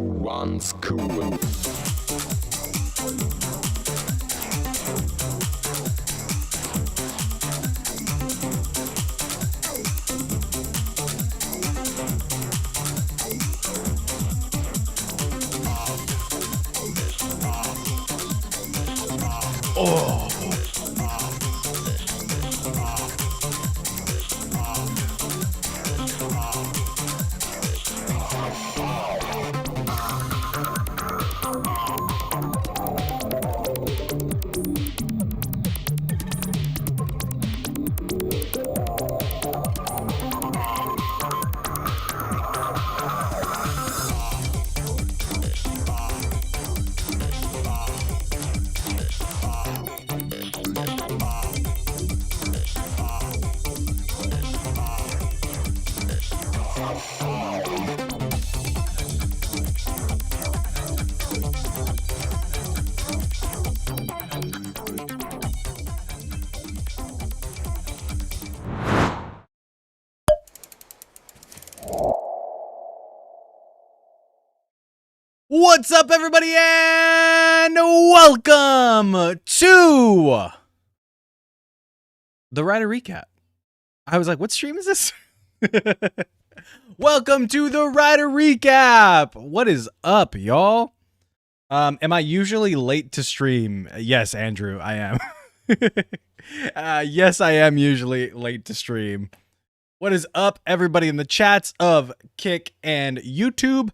Once cool. Oh. What's up, everybody, and welcome to the Rider Recap. I was like, what stream is this? Welcome to the Rider Recap. What is up, y'all? Am I usually late to stream? Yes, Andrew, I am. Yes, I am usually late to stream. What is up, everybody in the chats of Kick and YouTube?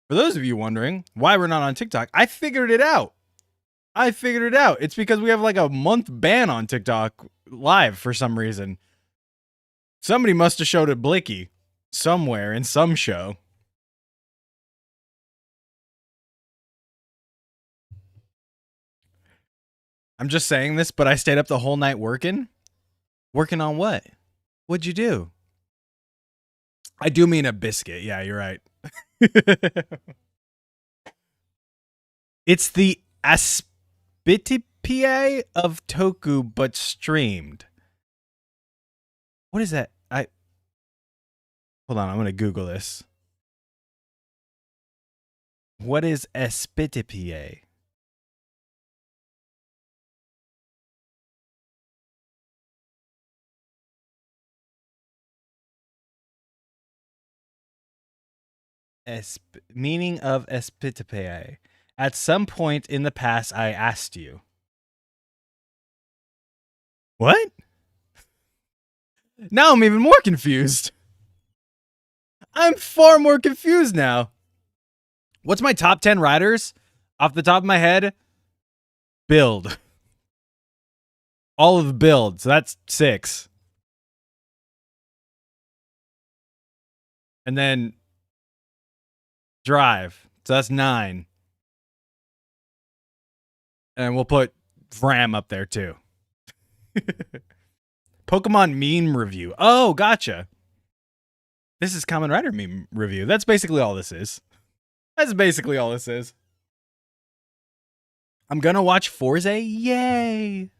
For those of you wondering why we're not on TikTok, I figured it out. It's because we have like a month ban on TikTok live for some reason. Somebody must have showed it Blicky somewhere in some show. I'm just saying this, but I stayed up the whole night working. Working on what? What'd you do? I do mean a biscuit. Yeah, you're right. It's the Aspitipia of Toku, but streamed. What is that? Hold on, I'm gonna Google this. What is Aspitipia? Meaning of Aspitipia. At some point in the past, I asked you. What? Now I'm even more confused. I'm far more confused now. What's my top 10 riders? Off the top of my head, Build. All of Build, so that's 6. And then Drive, so that's 9. And we'll put Vram up there too. Pokemon meme review. Oh, gotcha. This is Kamen Rider meme review. That's basically all this is. I'm gonna watch Forza. Yay.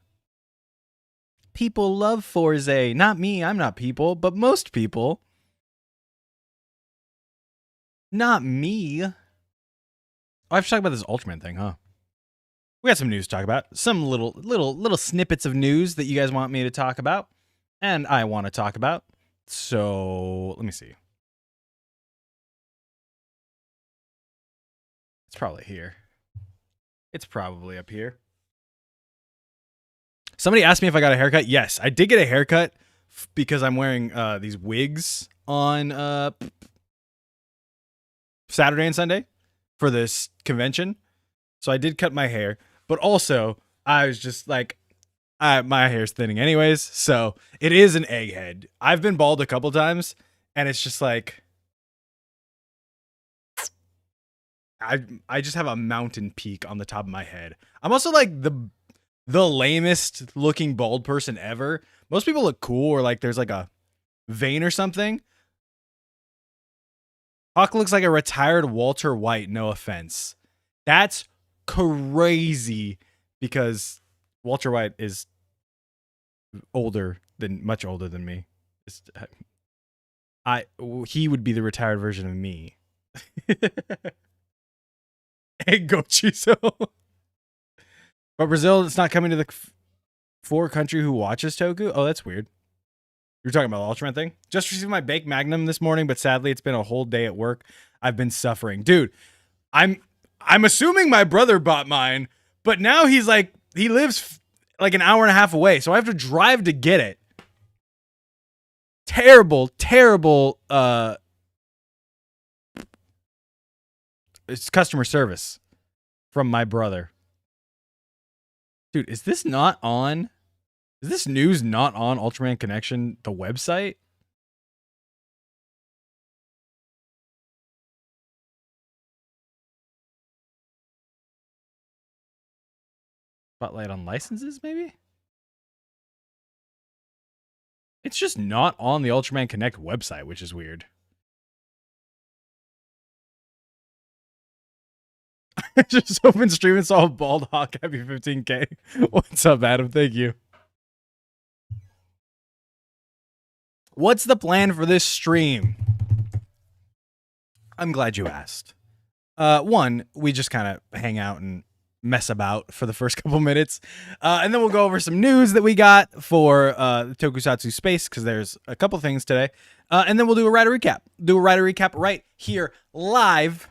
People love Forza. Not me. I'm not people, but most people. Not me. Oh, I have to talk about this Ultraman thing, huh? We got some news to talk about. Some little snippets of news that you guys want me to talk about. And I want to talk about. So, let me see. It's probably here. It's probably up here. Somebody asked me if I got a haircut. Yes, I did get a haircut because I'm wearing these wigs on Saturday and Sunday for this convention. So I did cut my hair, but also I was just like, my hair's thinning anyways. So it is an egghead. I've been bald a couple times and it's just like, I just have a mountain peak on the top of my head. I'm also like the lamest looking bald person ever. Most people look cool or like there's like a vein or something. Hawk looks like a retired Walter White, no offense. That's crazy because Walter White is much older than me. He would be the retired version of me. Go Chiso. But Brazil, it's not coming to the four country who watches Toku. Oh, that's weird. You're talking about the Ultraman thing? Just received my baked Magnum this morning, but sadly it's been a whole day at work. I've been suffering. Dude, I'm assuming my brother bought mine, but now he's like, he lives like an hour and a half away, so I have to drive to get it. Terrible it's customer service from my brother. Dude, is this not on? Is this news not on Ultraman Connection, the website? Spotlight on licenses, maybe? It's just not on the Ultraman Connect website, which is weird. I just opened stream and saw Bald Hawk. Happy 15K. What's up, Adam? Thank you. What's the plan for this stream? I'm glad you asked. One, we just kind of hang out and mess about for the first couple minutes. And then we'll go over some news that we got for the Tokusatsu space, because there's a couple things today. And then we'll do a writer recap. Do a writer recap right here live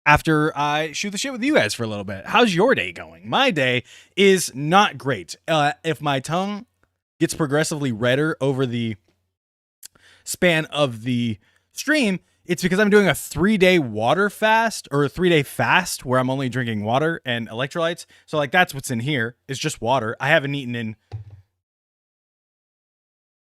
after I shoot the shit with you guys for a little bit. How's your day going? My day is not great. If my tongue gets progressively redder over the span of the stream, it's because I'm doing a 3-day water fast, or a 3-day fast where I'm only drinking water and electrolytes. So like, that's what's in here. It's just water. I haven't eaten in,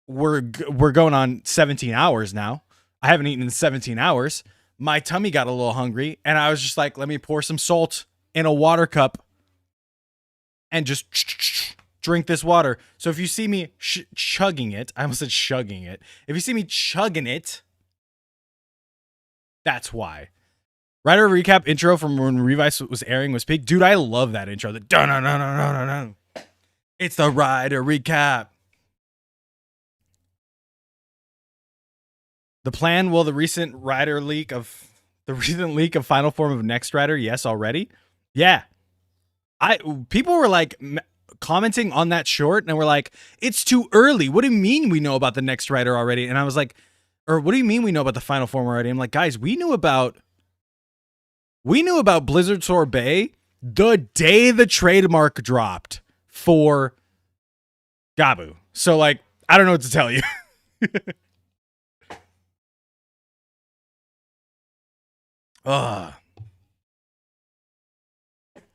we're going on 17 hours now. I haven't eaten in 17 hours. My tummy got a little hungry, and I was just like, let me pour some salt in a water cup and just drink this water. So if you see me chugging it, I almost said shugging it. If you see me chugging it, that's why. Writer recap intro from when Revice was airing was peak. Dude, I love that intro. The dun dun dun dun dun dun. It's the writer recap. The plan, well, the recent leak of final form of Next Rider, yes, already. Yeah. People were like commenting on that short, and we're like, it's too early. What do you mean we know about the Next Rider already? And I was like, or what do you mean we know about the final form already? I'm like, guys, we knew about Blizzard Sorbet the day the trademark dropped for Gabu. So like, I don't know what to tell you.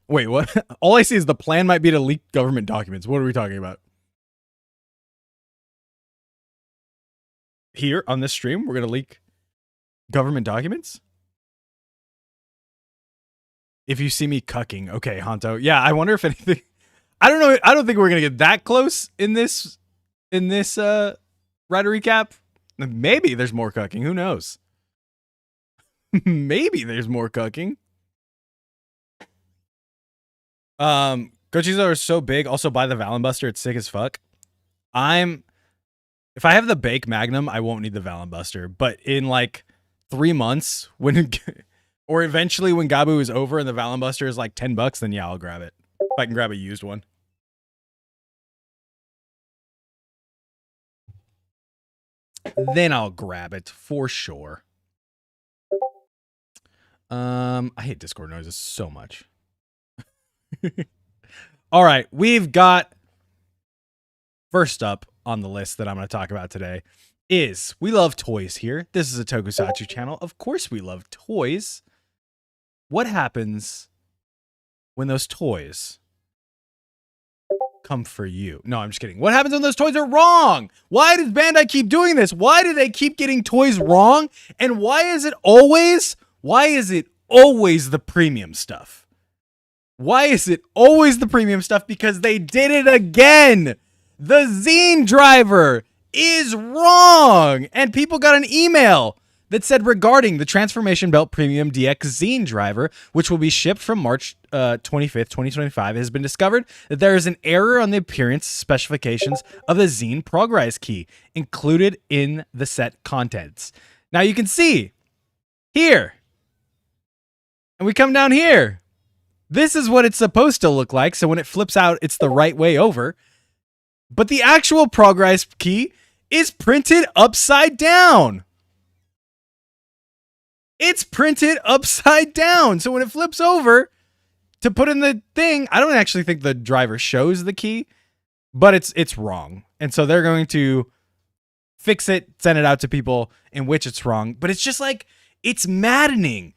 Wait, what? All I see is the plan might be to leak government documents. What are we talking about? Here on this stream, we're going to leak government documents? If you see me cucking. Okay, Honto. Yeah, I wonder if anything... I don't know. I don't think we're going to get that close in this writer recap. Maybe there's more cucking. Who knows? Maybe there's more cucking. Gochizo are so big. Also, buy the Valen Buster. It's sick as fuck. If I have the Bake Magnum, I won't need the Valen Buster. But in like 3 months, or eventually when Gabu is over and the Valen Buster is like $10, then yeah, I'll grab it. If I can grab a used one. Then I'll grab it for sure. I hate Discord noises so much. All right, we've got first up on the list that I'm going to talk about today is we love toys here. This is a Tokusatsu channel. Of course we love toys. What happens when those toys come for you? No, I'm just kidding. What happens when those toys are wrong? Why does Bandai keep doing this? Why do they keep getting toys wrong? And why is it always the premium stuff? Why is it always the premium stuff? Because they did it again. The Zine driver is wrong. And people got an email that said regarding the Transformation Belt Premium DX Zine driver, which will be shipped from March 25th, 2025, it has been discovered that there is an error on the appearance specifications of the Zine Progrise key included in the set contents. Now you can see here. And we come down here. This is what it's supposed to look like. So when it flips out, it's the right way over. But the actual progress key is printed upside down. It's printed upside down. So when it flips over to put in the thing, I don't actually think the driver shows the key, but it's wrong. And so they're going to fix it, send it out to people in which it's wrong. But it's just like, it's maddening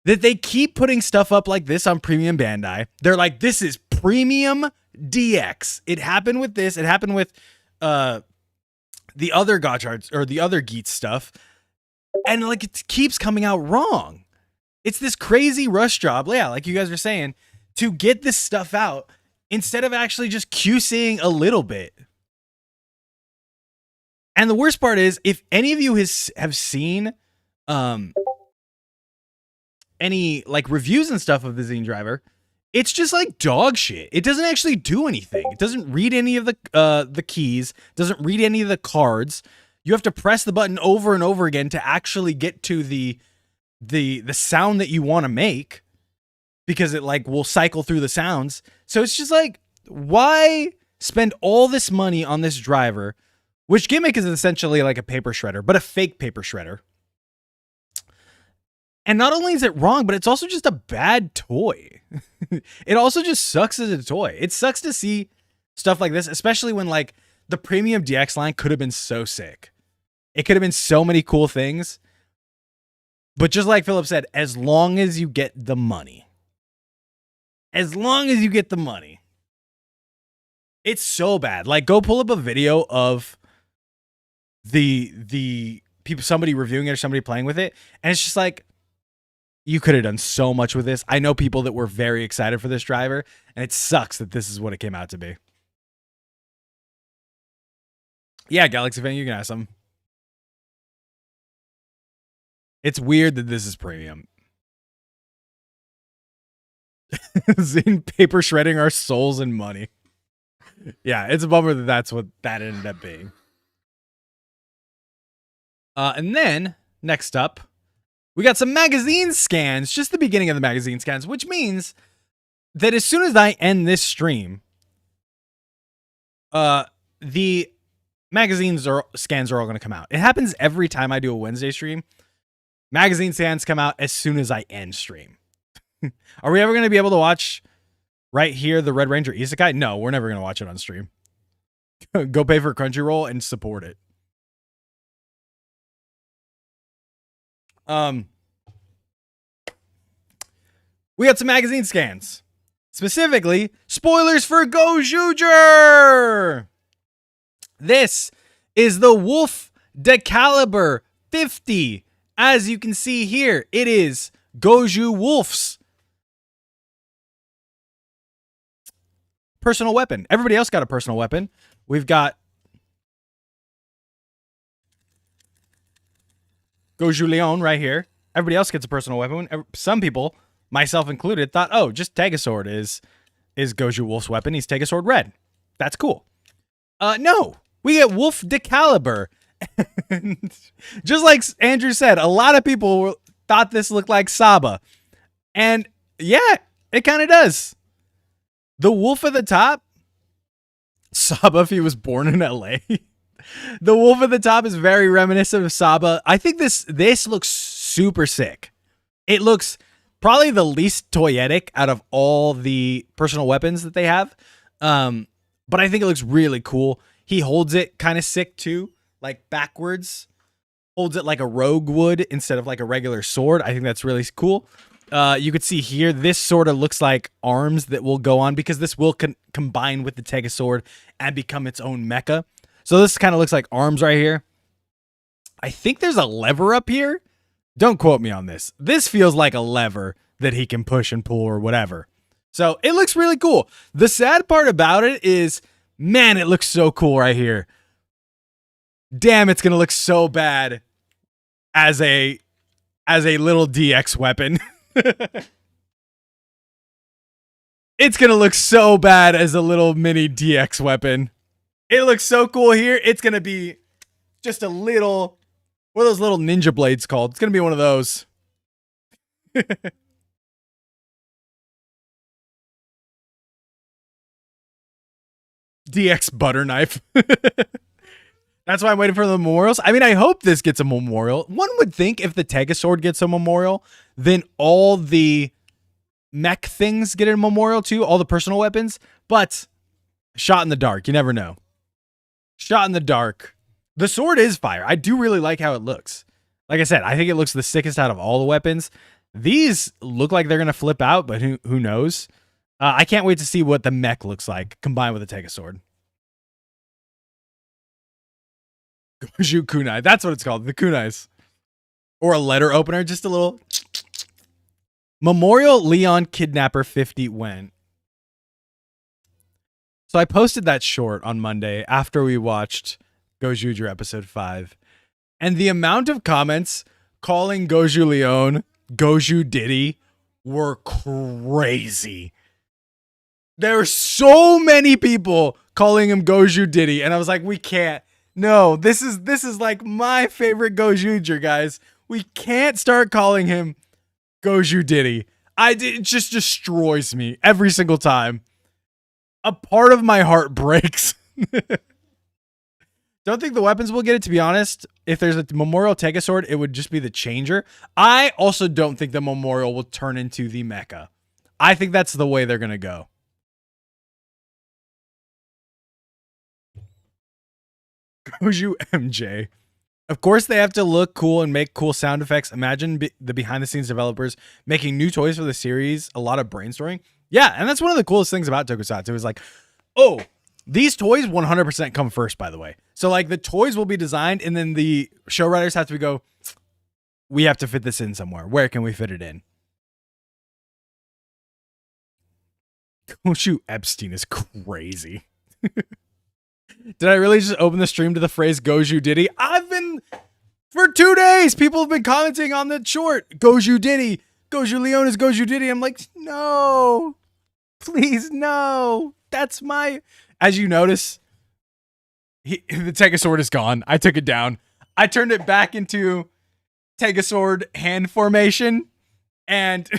that they keep putting stuff up like this on Premium Bandai. They're like, this is Premium DX. It happened with this. It happened with the other Gotchards or the other Geats stuff. And like, it keeps coming out wrong. It's this crazy rush job. Yeah, like you guys were saying, to get this stuff out instead of actually just QCing a little bit. And the worst part is, if any of you have seen any like reviews and stuff of the Zine driver, it's just like dog shit. It doesn't actually do anything. It doesn't read any of the keys, doesn't read any of the cards. You have to press the button over and over again to actually get to the sound that you want to make, because it like will cycle through the sounds. So it's just like, why spend all this money on this driver, which gimmick is essentially like a paper shredder, but a fake paper shredder. And not only is it wrong, but it's also just a bad toy. It also just sucks as a toy. It sucks to see stuff like this, especially when like the Premium DX line could have been so sick. It could have been so many cool things. But just like Philip said, as long as you get the money. As long as you get the money. It's so bad. Like, go pull up a video of the people, somebody reviewing it or somebody playing with it, and it's just like, you could have done so much with this. I know people that were very excited for this driver, and it sucks that this is what it came out to be. Yeah, Galaxy fan, you can ask them. It's weird that this is premium. Zine paper shredding our souls and money. Yeah, it's a bummer that that's what that ended up being. And then, next up, we got some magazine scans, just the beginning of the magazine scans, which means that as soon as I end this stream, the magazines scans are all going to come out. It happens every time I do a Wednesday stream. Magazine scans come out as soon as I end stream. Are we ever going to be able to watch right here the Red Ranger Isekai? No, we're never going to watch it on stream. Go pay for Crunchyroll and support it. We got some magazine scans. Specifically, spoilers for Gojuger! This is the Wolf Decaliber 50. As you can see here, it is Goju Wolf's personal weapon. Everybody else got a personal weapon. We've got Goju Leon right here. Everybody else gets a personal weapon. Some people, myself included, thought, oh, just Tegasword is Goju Wolf's weapon. He's Tegasword Red. That's cool. No, we get Wolf Decaliber. Just like Andrew said, a lot of people thought this looked like Saba. And yeah, it kind of does. The wolf at the top, Saba if he was born in LA. The wolf at the top is very reminiscent of Saba. I think this looks super sick. It looks probably the least toyetic out of all the personal weapons that they have. But I think it looks really cool. He holds it kind of sick too, like backwards. Holds it like a rogue would instead of like a regular sword. I think that's really cool. You could see here, this sort of looks like arms that will go on because this will combine with the Tegasword and become its own mecha. So this kind of looks like arms right here. I think there's a lever up here. Don't quote me on this. This feels like a lever that he can push and pull or whatever. So it looks really cool. The sad part about it is, man, it looks so cool right here. Damn, it's going to look so bad as a little DX weapon. It's going to look so bad as a little mini DX weapon. It looks so cool here. It's going to be just a little, what are those little ninja blades called? It's going to be one of those. DX butter knife. That's why I'm waiting for the memorials. I mean, I hope this gets a memorial. One would think if the Tegasword gets a memorial, then all the mech things get a memorial too, all the personal weapons. But shot in the dark, you never know. Shot in the dark. The sword is fire. I do really like how it looks. Like I said, I think it looks the sickest out of all the weapons. These look like they're going to flip out, but who knows? I can't wait to see what the mech looks like combined with the Tegasword. Goju kunai. That's what it's called. The kunais. Or a letter opener. Just a little. Memorial Leon Kidnapper 50 when? So I posted that short on Monday after we watched Gojuger episode 5. And the amount of comments calling Goju Leon Goju Diddy were crazy. There were so many people calling him Goju Diddy. And I was like, we can't. No, this is like my favorite Gojuger, guys. We can't start calling him Goju Diddy. It just destroys me every single time. A part of my heart breaks. Don't think the weapons will get it, to be honest. If there's a Memorial Tegasword, it would just be the changer. I also don't think the Memorial will turn into the mecha. I think that's the way they're going to go. Goju MJ. Of course, they have to look cool and make cool sound effects. Imagine the behind-the-scenes developers making new toys for the series. A lot of brainstorming. Yeah, and that's one of the coolest things about Tokusatsu. It was like, oh, these toys 100% come first, by the way. So, like, the toys will be designed, and then the show writers have to go, we have to fit this in somewhere. Where can we fit it in? Goju Epstein is crazy. Did I really just open the stream to the phrase Goju Diddy? For 2 days, people have been commenting on the short. Goju Diddy. Goju Leon is Goju Diddy. I'm like, no. Please, no. That's my... As you notice, the Tegasword is gone. I took it down. I turned it back into Tegasword hand formation and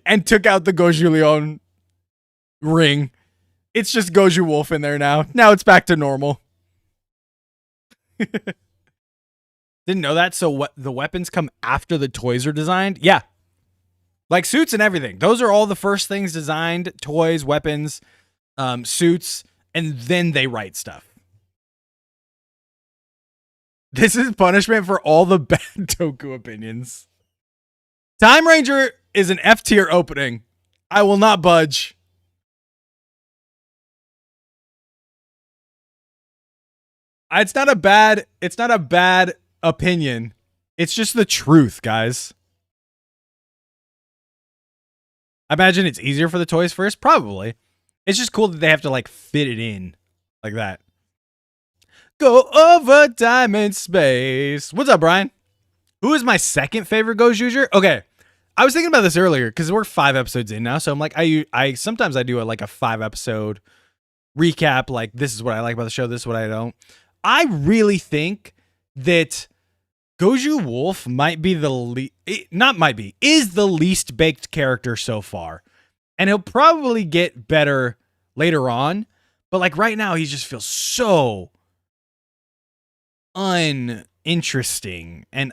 and took out the Goju Leon ring. It's just Goju Wolf in there now. Now it's back to normal. Didn't know that. So what? The weapons come after the toys are designed? Yeah. Like suits and everything. Those are all the first things designed. Toys, weapons, suits, and then they write stuff. This is punishment for all the bad Toku opinions. Time Ranger is an F tier opening. I will not budge. It's not a bad opinion. It's just the truth, guys. I imagine it's easier for the toys first. Probably. It's just cool that they have to like fit it in like that. Go over time and space. What's up, Brian? Who is my second favorite Gojuger? Okay. I was thinking about this earlier because we're 5 episodes in now. So I'm like, I sometimes I do like a 5 episode recap. Like, this is what I like about the show. This is what I don't. I really think that Goju Wolf might be is the least baked character so far. And he'll probably get better later on. But like right now, he just feels so uninteresting and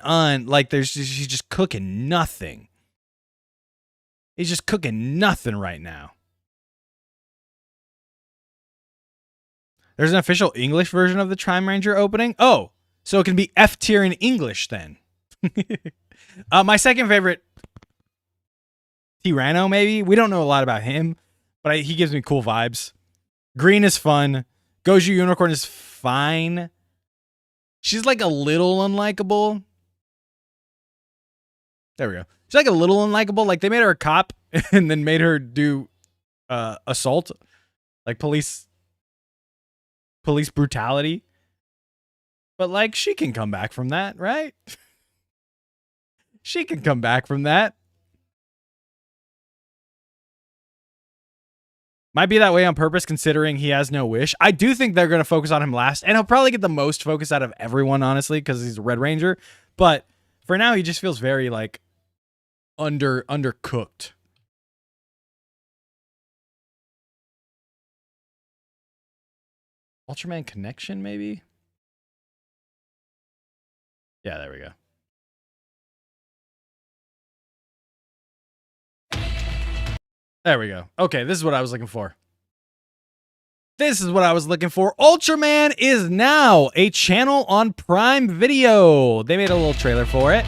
he's just cooking nothing. He's just cooking nothing right now. There's an official English version of the Time Ranger opening. Oh, so it can be F tier in English then. My second favorite, Tyranno, maybe. We don't know a lot about him, but he gives me cool vibes. Green is fun. Goju Unicorn is fine. She's like a little unlikable. There we go. She's like a little unlikable. Like they made her a cop and then made her do assault, like police brutality. But like she can come back from that, right? She can come back from that. Might be that way on purpose considering he has no wish. I do think they're going to focus on him last, and he'll probably get the most focus out of everyone, honestly, because he's a Red Ranger. But for now, he just feels very like undercooked. Ultraman Connection, maybe? Yeah, there we go. There we go. Okay, this is what I was looking for. This is what I was looking for. Ultraman is now a channel on Prime Video. They made a little trailer for it.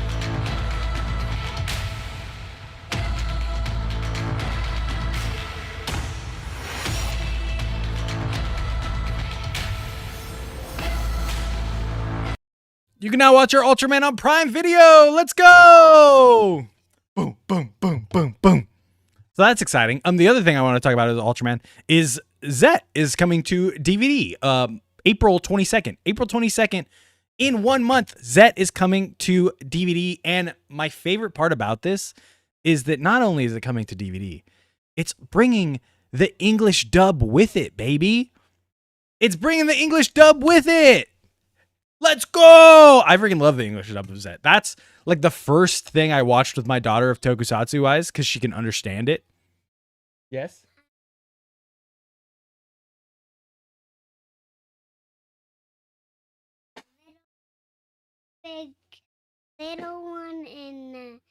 You can now watch your Ultraman on Prime Video. Let's go! Boom, boom, boom, boom, boom. So that's exciting. The other thing I want to talk about is Ultraman is Zet is coming to DVD. April 22nd. April 22nd. In 1 month, Zet is coming to DVD. And my favorite part about this is that not only is it coming to DVD, it's bringing the English dub with it, baby. It's bringing the English dub with it. Let's go! I freaking love the English dub of Zet. That's like the first thing I watched with my daughter of Tokusatsu wise because she can understand it. Yes? Big, little one and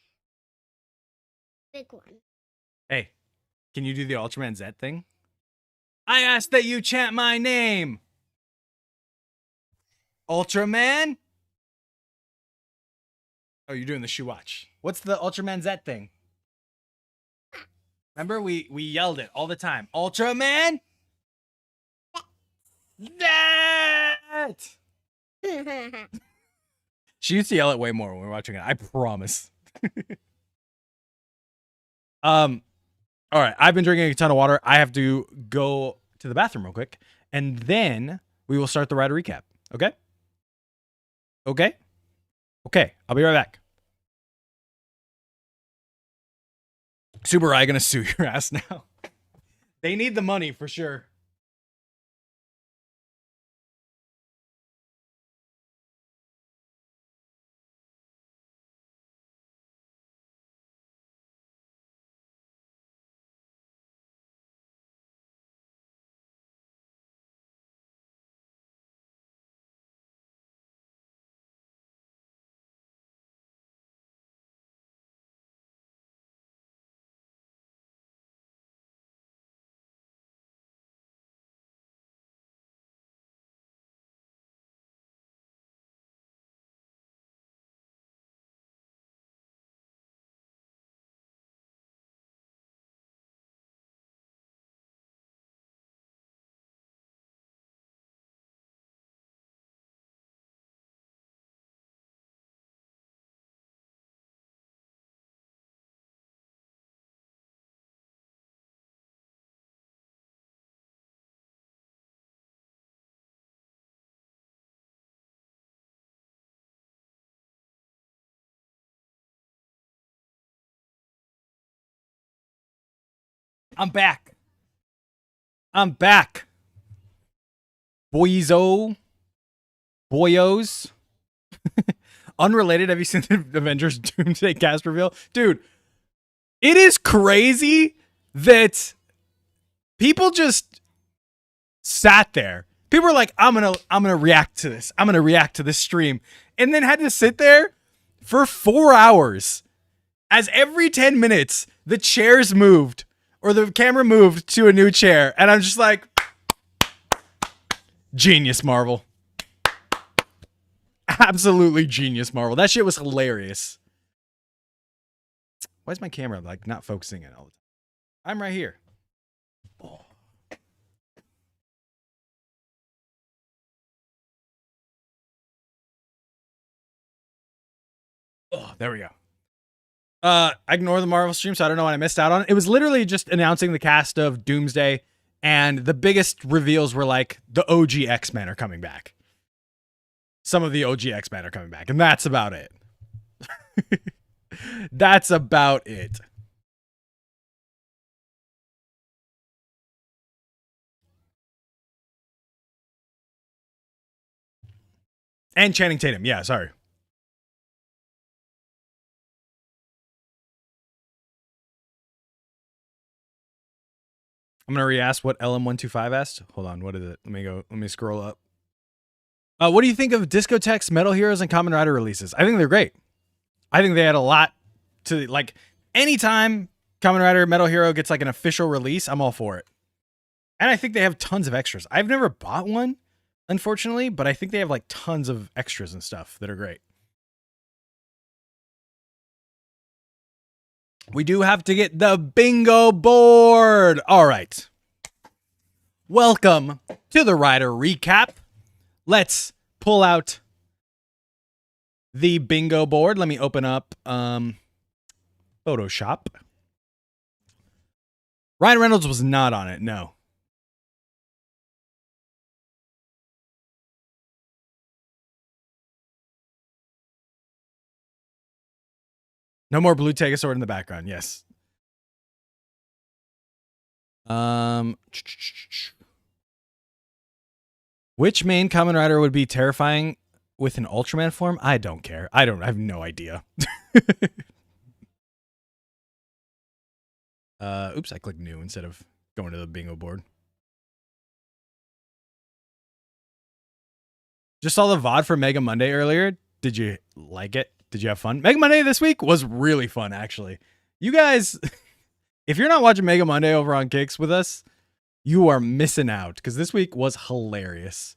big one. Hey, can you do the Ultraman Zet thing? I ask that you chant my name. Ultraman? Oh, you're doing the shoe watch. What's the Ultraman Zet thing? Remember, we yelled it all the time. Ultraman? Zet! She used to yell it way more when we were watching it. I promise. All right. I've been drinking a ton of water. I have to go to the bathroom real quick, and then we will start the rider recap. Okay? Okay? Okay. I'll be right back. Super I gonna sue your ass now. They need the money for sure. I'm back. I'm back. Boyos. Unrelated. Have you seen the Avengers Doomsday cast reveal? Dude, it is crazy that people just sat there. People were like, I'm gonna react to this. I'm gonna react to this stream. And then had to sit there for 4 hours. As every 10 minutes, the chairs moved or the camera moved to a new chair. And I'm just like, genius, Marvel. Absolutely genius, Marvel. That shit was hilarious. Why is my camera like not focusing it all the time? I'm right here. Oh. Oh, there we go. I ignore the Marvel stream, so I don't know what I missed out on. It was literally just announcing the cast of Doomsday, and the biggest reveals were like the OG X-Men are coming back. Some of the OG X-Men are coming back, and that's about it. That's about it. And Channing Tatum. Yeah, sorry. I'm gonna re-ask what LM125 asked. Hold on, what is it? Let me scroll up. What do you think of Discotek's Metal Heroes and Kamen Rider releases? I think they're great. I think they had a lot to, like, anytime Kamen Rider Metal Hero gets like an official release, I'm all for it. And I think they have tons of extras. I've never bought one, unfortunately, but I think they have like tons of extras and stuff that are great. We do have to get the bingo board. All right. Welcome to the Rider Recap. Let's pull out the bingo board. Let me open up Photoshop. Ryan Reynolds was not on it, no. No more blue Tegosaur in the background, yes. Which main Kamen Rider would be terrifying with an Ultraman form? I don't care. I have no idea. Oops, I clicked new instead of going to the bingo board. Just saw the VOD for Mega Monday earlier. Did you like it? Did you have fun? Mega Monday this week was really fun, actually. You guys, if you're not watching Mega Monday over on Kicks with us, you are missing out, because this week was hilarious.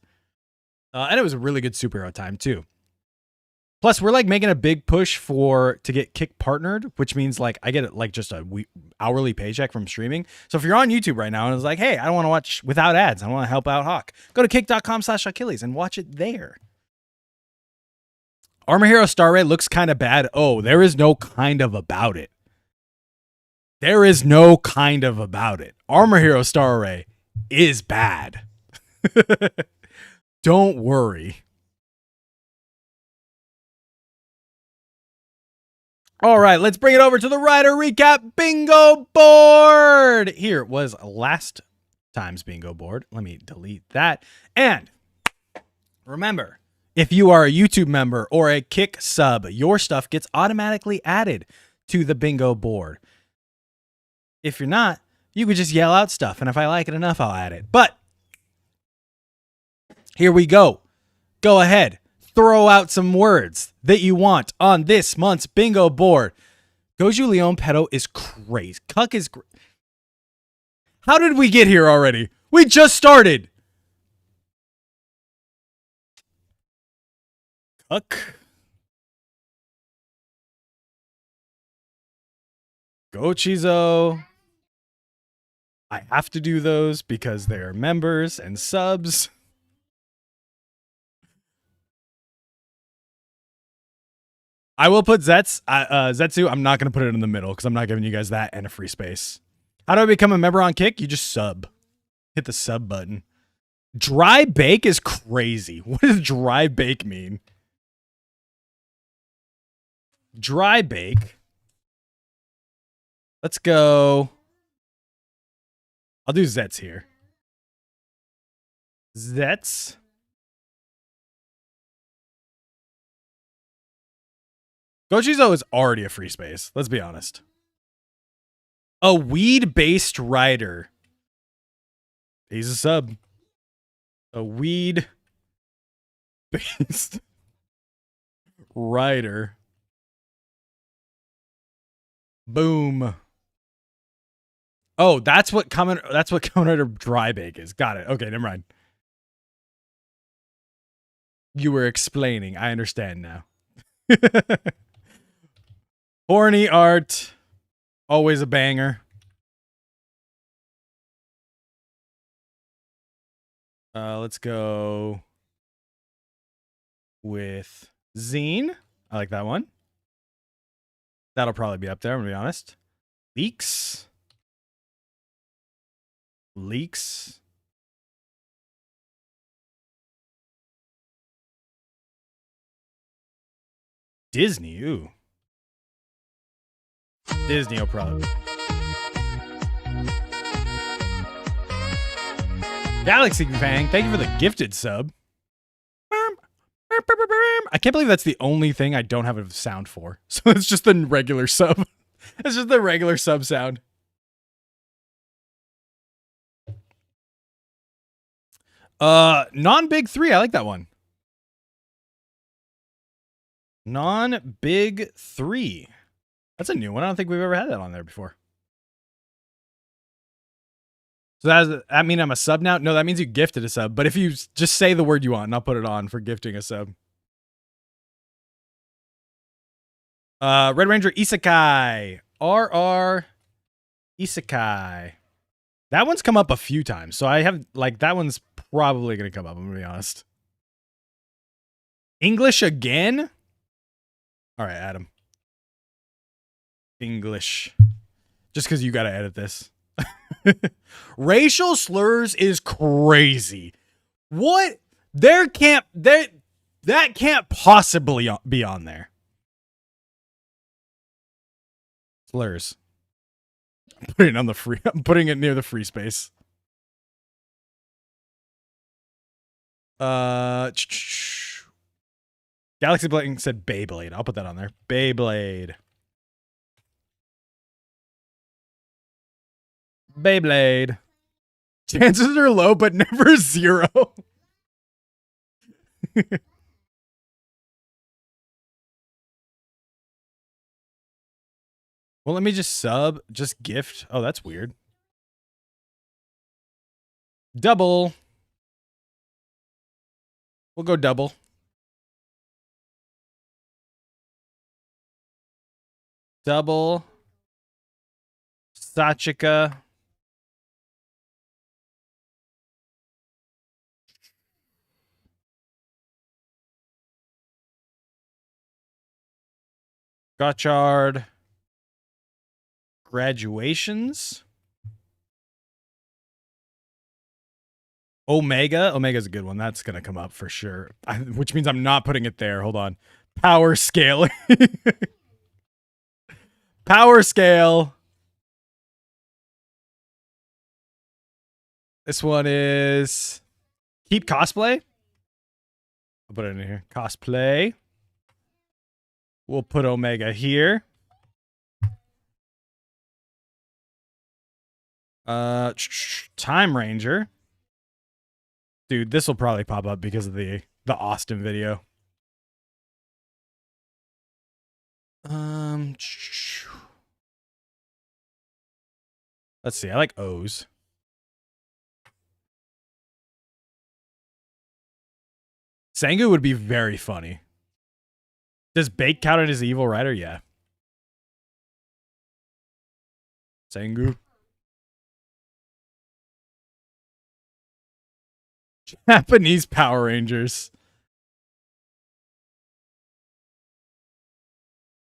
And it was a really good superhero time, too. Plus, we're like making a big push to get Kick partnered, which means like I get like just a hourly paycheck from streaming. So if you're on YouTube right now and it's like, hey, I don't want to watch without ads, I want to help out Hawk, go to kick.com/Achilles and watch it there. Armor Hero Star Ray looks kind of bad. Oh, there is no kind of about it. There is no kind of about it. Armor Hero Star Ray is bad. Don't worry. All right, let's bring it over to the Rider Recap bingo board. Here was last time's bingo board. Let me delete that. And remember, if you are a YouTube member or a Kick sub, your stuff gets automatically added to the bingo board. If you're not, you could just yell out stuff, and if I like it enough, I'll add it. But here we go. Go ahead. Throw out some words that you want on this month's bingo board. Goju Leon Pedo is crazy. Cuck is great. How did we get here already? We just started. Cuck. Gochizo. I have to do those because they're members and subs. I will put Zetsu. I'm not going to put it in the middle because I'm not giving you guys that and a free space. How do I become a member on Kick? You just sub. Hit the sub button. Dry bake is crazy. What does dry bake mean? Dry bake. Let's go. I'll do Zets here. Zets. Gochizo is already a free space. Let's be honest. A weed-based rider. He's a sub. A weed-based rider. Boom. Oh, that's what Kamen Rider Dry Bake is. Got it. Okay, never mind. You were explaining. I understand now. Horny art. Always a banger. Let's go with Zine. I like that one. That'll probably be up there, I'm gonna be honest. Leaks. Disney, ooh. Disney will probably. Galaxy Fang, thank you for the gifted sub. I can't believe that's the only thing I don't have a sound for. So it's just the regular sub. It's just the regular sub sound. Non-big 3. I like that one. Non-big 3. That's a new one. I don't think we've ever had that on there before. So does that mean I'm a sub now? No, that means you gifted a sub. But if you just say the word you want, and I'll put it on for gifting a sub. Red Ranger Isekai. RR Isekai. That one's come up a few times. So I have, like, that one's probably going to come up. I'm going to be honest. English again? All right, Adam. English. Just because you got to edit this. Racial slurs is crazy. What? That can't possibly be on there. Slurs. I'm putting it on the free. I'm putting it near the free space. Galaxy Blank said Beyblade. I'll put that on there. Beyblade. Beyblade. Chances are low, but never zero. Well, let me just gift. Oh, that's weird. Double. We'll go double. Double. Sachika. Gotchard. Graduations. Omega. Omega's a good one. That's going to come up for sure. Which means I'm not putting it there. Hold on. Power scaling. Power scale. This one is keep cosplay. I'll put it in here. Cosplay. We'll put Omega here. Time Ranger. Dude, this will probably pop up because of the Austin video. Let's see. I like O's. Sangu would be very funny. Does Bake count it as Evil Rider? Yeah. Sangu. Japanese Power Rangers.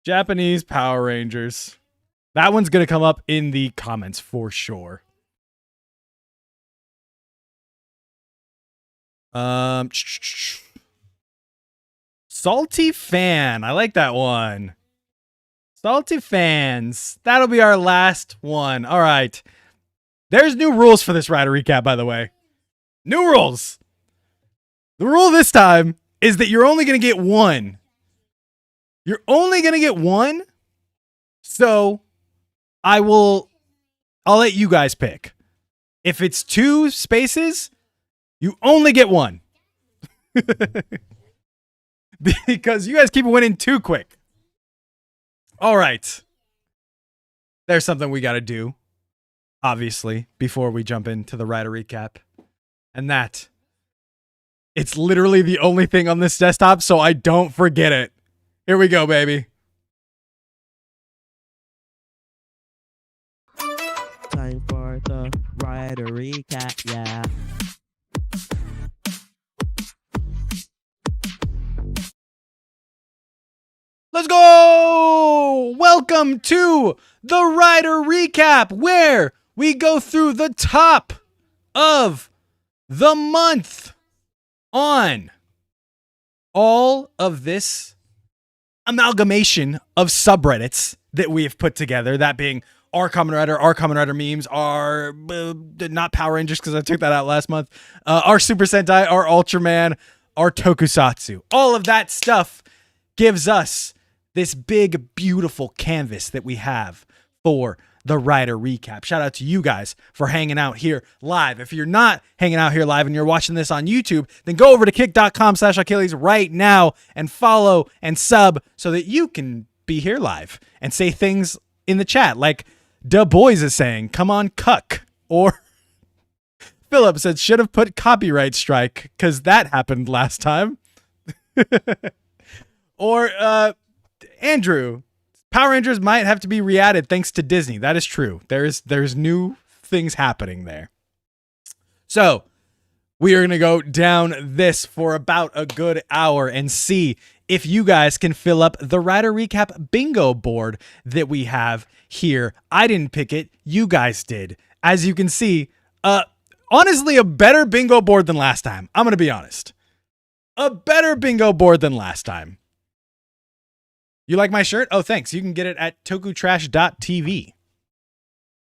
Japanese Power Rangers. That one's going to come up in the comments for sure. Salty Fan. I like that one. Salty Fans. That'll be our last one. All right. There's new rules for this Rider recap, by the way. New rules. The rule this time is that you're only going to get one. You're only going to get one. So I'll let you guys pick. If it's 2 spaces, you only get one. Because you guys keep winning too quick. All right. There's something we got to do, obviously, before we jump into the Rider recap. And that, it's literally the only thing on this desktop, so I don't forget it. Here we go, baby. Time for the Rider recap, yeah. Let's go! Welcome to the Rider recap, where we go through the top of the month on all of this amalgamation of subreddits that we have put together, that being our Kamen Rider memes, our not Power Rangers because I took that out last month, our Super Sentai, our Ultraman, our Tokusatsu. All of that stuff gives us this big, beautiful canvas that we have for the Rider Recap. Shout out to you guys for hanging out here live. If you're not hanging out here live and you're watching this on YouTube, then go over to kick.com/Achilles right now and follow and sub so that you can be here live and say things in the chat like Da Boys is saying, come on, cuck. Or Philip said, should have put copyright strike because that happened last time. Or Andrew, Power Rangers might have to be re-added thanks to Disney. That is true. There's new things happening there. So we are going to go down this for about a good hour and see if you guys can fill up the Rider Recap bingo board that we have here. I didn't pick it. You guys did. As you can see, honestly, a better bingo board than last time. I'm going to be honest. A better bingo board than last time. You like my shirt? Oh, thanks. You can get it at tokutrash.tv.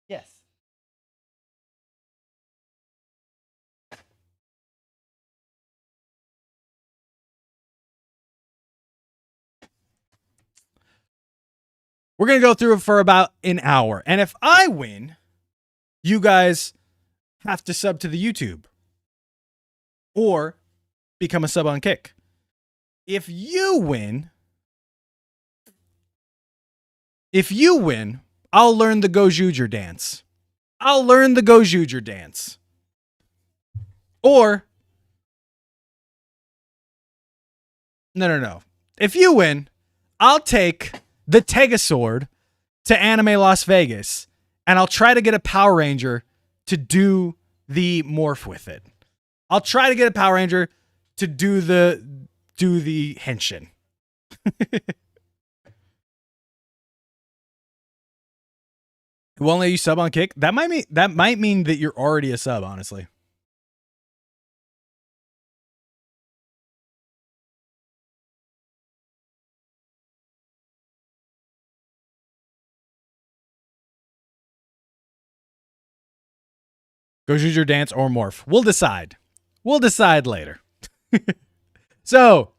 Yes. We're going to go through it for about an hour. And if I win, you guys have to sub to the YouTube or become a sub on Kick. If you win, I'll learn the Gojuger dance. I'll learn the Gojuger dance. Or, no. If you win, I'll take the Tegasword to Anime Las Vegas, and I'll try to get a Power Ranger to do the morph with it. I'll try to get a Power Ranger to do the henshin. Who won't let you sub on Kick? That might mean that you're already a sub, honestly. Gojuger dance or morph. We'll decide. We'll decide later. So,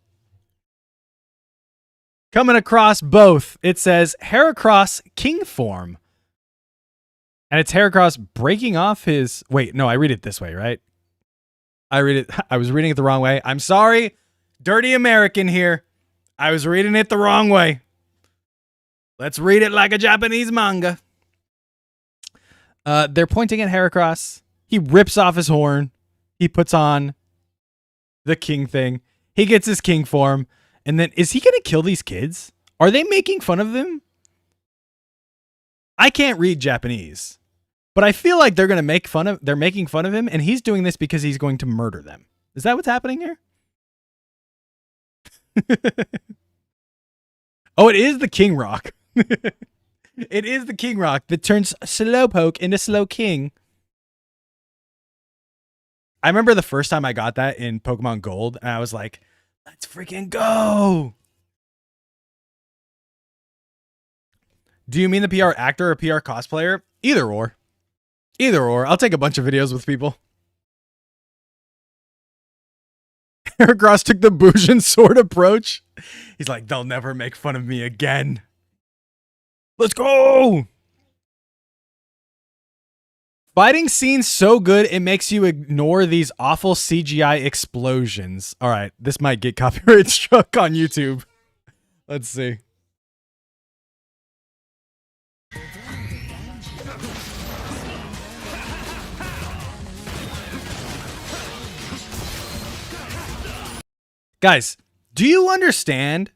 coming across both, it says Heracross King form. And it's Heracross breaking off his... Wait, no, I read it this way, right? I was reading it the wrong way. I'm sorry. Dirty American here. I was reading it the wrong way. Let's read it like a Japanese manga. They're pointing at Heracross. He rips off his horn. He puts on the king thing. He gets his king form. And then, is he going to kill these kids? Are they making fun of them? I can't read Japanese. But I feel like they're making fun of him, and he's doing this because he's going to murder them. Is that what's happening here? Oh, it is the King Rock. It is the King Rock that turns Slowpoke into Slow King. I remember the first time I got that in Pokemon Gold, and I was like, let's freaking go. Do you mean the PR actor or PR cosplayer? Either or. Either or. I'll take a bunch of videos with people. Heracross took the Bujin sword approach. He's like, they'll never make fun of me again. Let's go! Fighting scene's so good, it makes you ignore these awful CGI explosions. All right, this might get copyright struck on YouTube. Let's see. Guys, do you understand?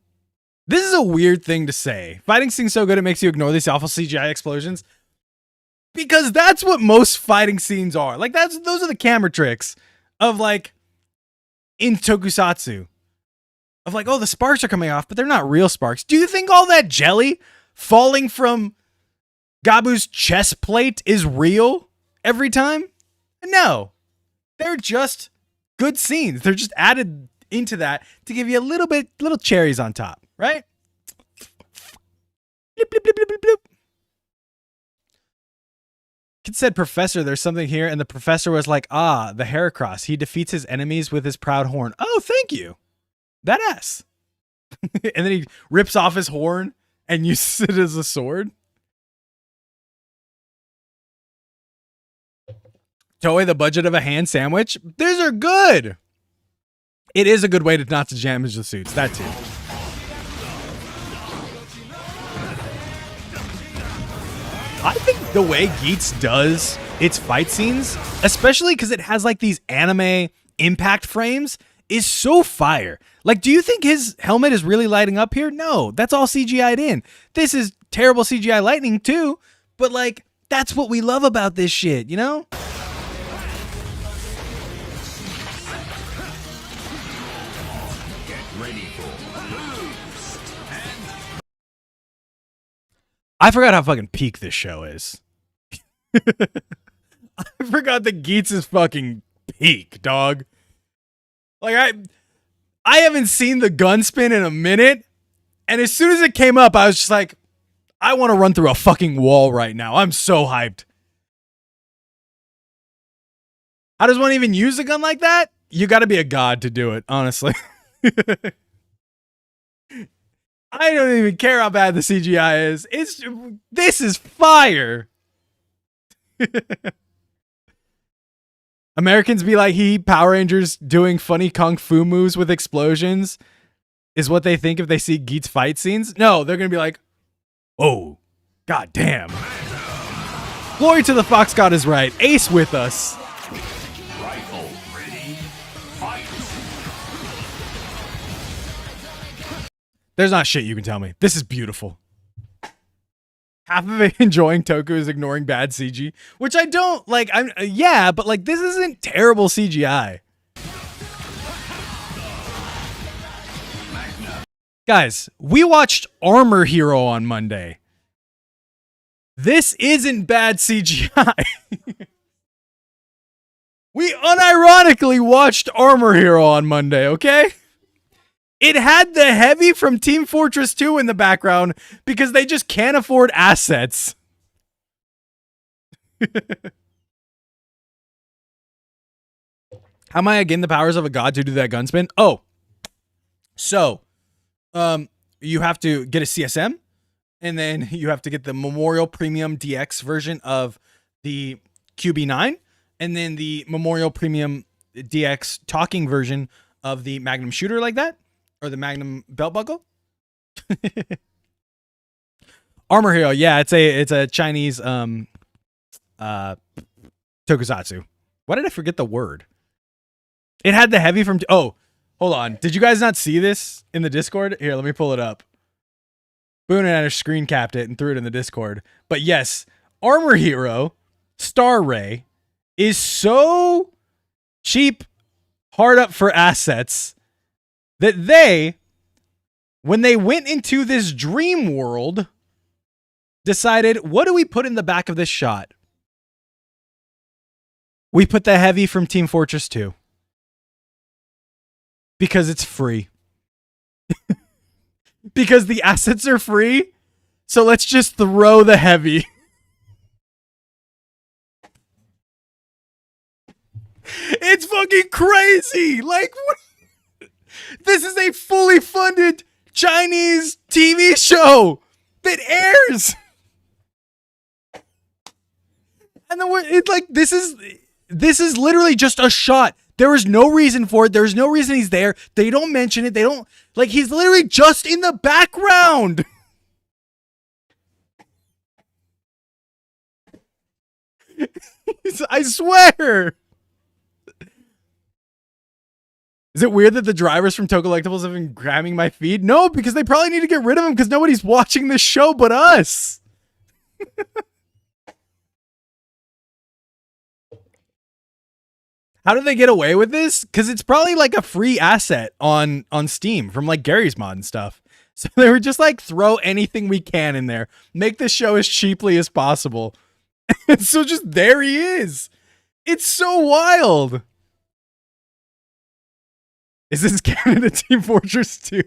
This is a weird thing to say. Fighting scene's so good, it makes you ignore these awful CGI explosions. Because that's what most fighting scenes are. Like, those are the camera tricks of, like, in tokusatsu. Of, like, oh, the sparks are coming off, but they're not real sparks. Do you think all that jelly falling from Gabu's chest plate is real every time? No. They're just good scenes. They're just added into that to give you a little cherries on top, right? Bloop, bloop, bloop, bloop, bloop. Kid said, Professor, there's something here. And the professor was like, ah, the Heracross. He defeats his enemies with his proud horn. Oh, thank you. That ass. And then he rips off his horn and uses it as a sword. Toei the budget of a hand sandwich. These are good. It is a good way to not to damage the suits. That too. I think the way Geats does its fight scenes, especially because it has like these anime impact frames, is so fire. Like, do you think his helmet is really lighting up here? No, that's all CGI'd in. This is terrible CGI lightning too, but like, that's what we love about this shit, you know? I forgot how fucking peak this show is. I forgot that Geats is fucking peak, dog. Like, I haven't seen the gun spin in a minute, and as soon as it came up, I was just like, I want to run through a fucking wall right now. I'm so hyped. How does one even use a gun like that? You gotta be a god to do it, honestly. I don't even care how bad the CGI is. This is fire. Americans be like, Power Rangers doing funny kung fu moves with explosions is what they think if they see Geats fight scenes. No, they're gonna be like, oh, god damn. Glory to the Fox God is right. Ace with us. Rifle ready. Fight. There's not shit you can tell me. This is beautiful. Half of it enjoying Toku is ignoring bad CG, which I don't like. Yeah, but like this isn't terrible CGI. Guys, we watched Armor Hero on Monday. This isn't bad CGI. We unironically watched Armor Hero on Monday, okay? It had the Heavy from Team Fortress 2 in the background because they just can't afford assets. How am I getting the powers of a god to do that gun spin? Oh, so you have to get a CSM, and then you have to get the Memorial Premium DX version of the QB9, and then the Memorial Premium DX talking version of the Magnum shooter like that. Or the Magnum belt buckle. Armor Hero, yeah, it's a Chinese tokusatsu. Why did I forget the word? It had the Heavy from hold on. Did you guys not see this in the Discord? Here, let me pull it up. Boone and I screen capped it and threw it in the Discord. But yes, Armor Hero Star Ray is so cheap, hard up for assets that they, when they went into this dream world, decided, what do we put in the back of this shot? We put the Heavy from Team Fortress 2. Because it's free. Because the assets are free. So let's just throw the Heavy. It's fucking crazy. Like, what? This is a fully funded Chinese TV show that airs. And then it's like, this is literally just a shot. There is no reason for it. There's no reason he's there. They don't mention it. They don't, like, he's literally just in the background. I swear. Is it weird that the drivers from Tokollectibles have been grabbing my feed? No, because they probably need to get rid of them because nobody's watching this show but us. How did they get away with this? Because it's probably like a free asset on Steam from like Gary's Mod and stuff. So they were just like, throw anything we can in there. Make the show as cheaply as possible. And so just there he is. It's so wild. Is this Canada Team Fortress 2?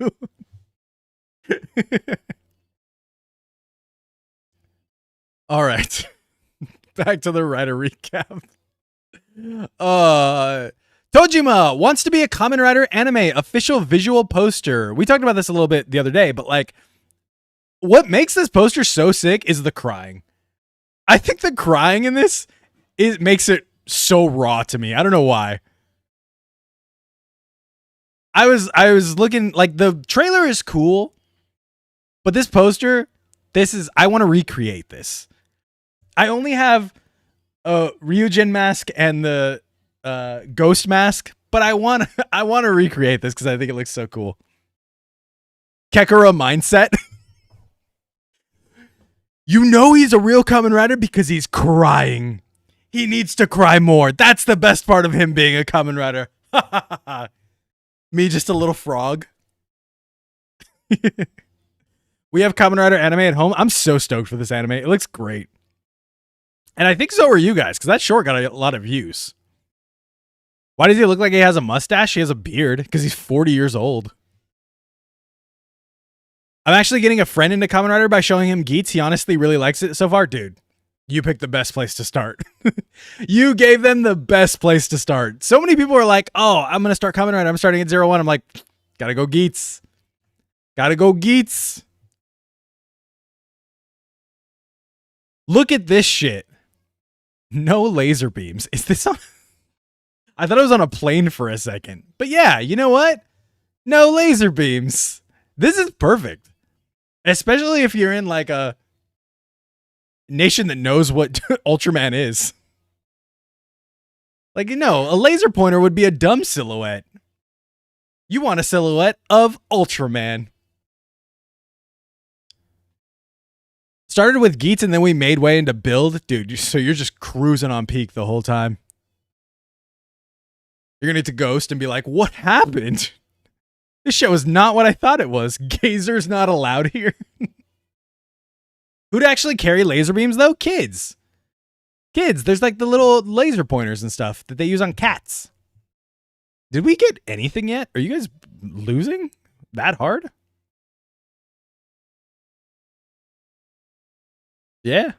All right. Back to the writer recap. Tojima wants to be a Kamen Rider anime official visual poster. We talked about this a little bit the other day, but like, what makes this poster so sick is the crying. I think the crying in this makes it so raw to me. I don't know why. I was looking, like, the trailer is cool, but this poster, I want to recreate this. I only have a Ryujin mask and the ghost mask, but I want to recreate this because I think it looks so cool. Kekura mindset. You know he's a real Kamen Rider because he's crying. He needs to cry more. That's the best part of him being a Kamen Rider. Me, just a little frog. We have Kamen Rider anime at home. I'm so stoked for this anime. It looks great. And I think so are you guys, because that short got a lot of views. Why does he look like he has a mustache? He has a beard, because he's 40 years old. I'm actually getting a friend into Kamen Rider by showing him Geats. He honestly really likes it so far. Dude, you picked the best place to start. You gave them the best place to start. So many people are like, oh, I'm going to start Kamen Rider. I'm starting at 01. I'm like, gotta go Geats. Gotta go Geats. Look at this shit. No laser beams. Is this on? I thought it was on a plane for a second. But yeah, you know what? No laser beams. This is perfect. Especially if you're in like a nation that knows what Ultraman is. Like, a laser pointer would be a dumb silhouette. You want a silhouette of Ultraman. Started with Geats and then we made way into build. Dude, so you're just cruising on peak the whole time. You're going to need to ghost and be like, what happened? This show is not what I thought it was. Gazer's not allowed here. Who'd actually carry laser beams, though? Kids. Kids. There's like the little laser pointers and stuff that they use on cats. Did we get anything yet? Are you guys losing that hard? Yeah.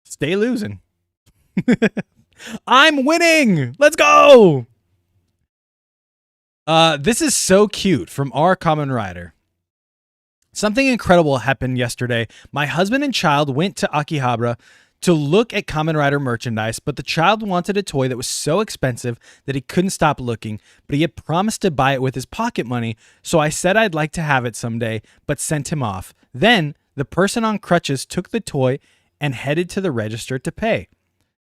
Stay losing. I'm winning. Let's go. This is so cute from our Kamen Rider. Something incredible happened yesterday. My husband and child went to Akihabara to look at Kamen Rider merchandise, but the child wanted a toy that was so expensive that he couldn't stop looking, but he had promised to buy it with his pocket money, so I said I'd like to have it someday, but sent him off. Then, the person on crutches took the toy and headed to the register to pay.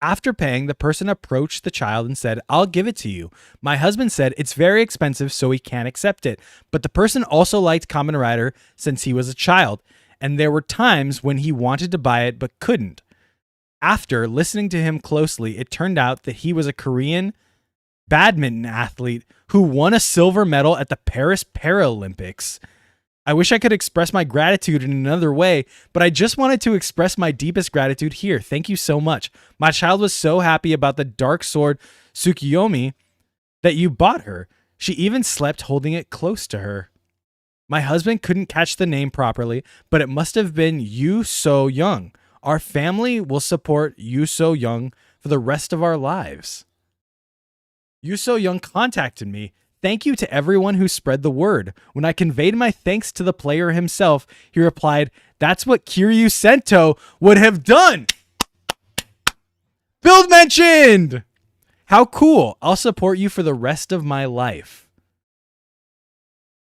After paying, the person approached the child and said, I'll give it to you. My husband said it's very expensive, so he can't accept it. But the person also liked Kamen Rider since he was a child, and there were times when he wanted to buy it but couldn't. After listening to him closely, it turned out that he was a Korean badminton athlete who won a silver medal at the Paris Paralympics. I wish I could express my gratitude in another way, but I just wanted to express my deepest gratitude here. Thank you so much. My child was so happy about the dark sword Tsukiyomi that you bought her. She even slept holding it close to her. My husband couldn't catch the name properly, but it must have been Yu So Young. Our family will support Yu So Young for the rest of our lives. Yu So Young contacted me. Thank you to everyone who spread the word. When I conveyed my thanks to the player himself, he replied, that's what Kiryu Sento would have done. Build mentioned! How cool. I'll support you for the rest of my life.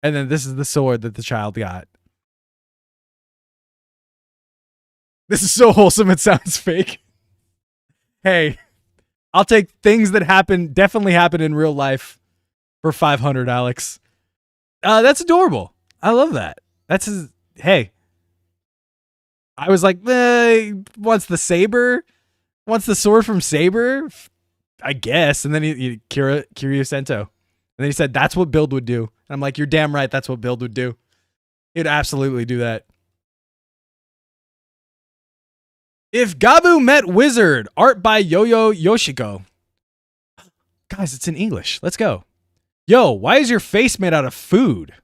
And then this is the sword that the child got. This is so wholesome it sounds fake. Hey, I'll take things that definitely happen in real life for 500, Alex. That's adorable. I love that. Hey. I was like, wants the saber? Wants the sword from Saber? I guess. And then Kiryu Sento. And then he said, that's what Build would do. And I'm like, you're damn right, that's what Build would do. He'd absolutely do that. If Gabu Met Wizard, art by Yo-Yo Yoshiko. Guys, it's in English. Let's go. Yo, why is your face made out of food?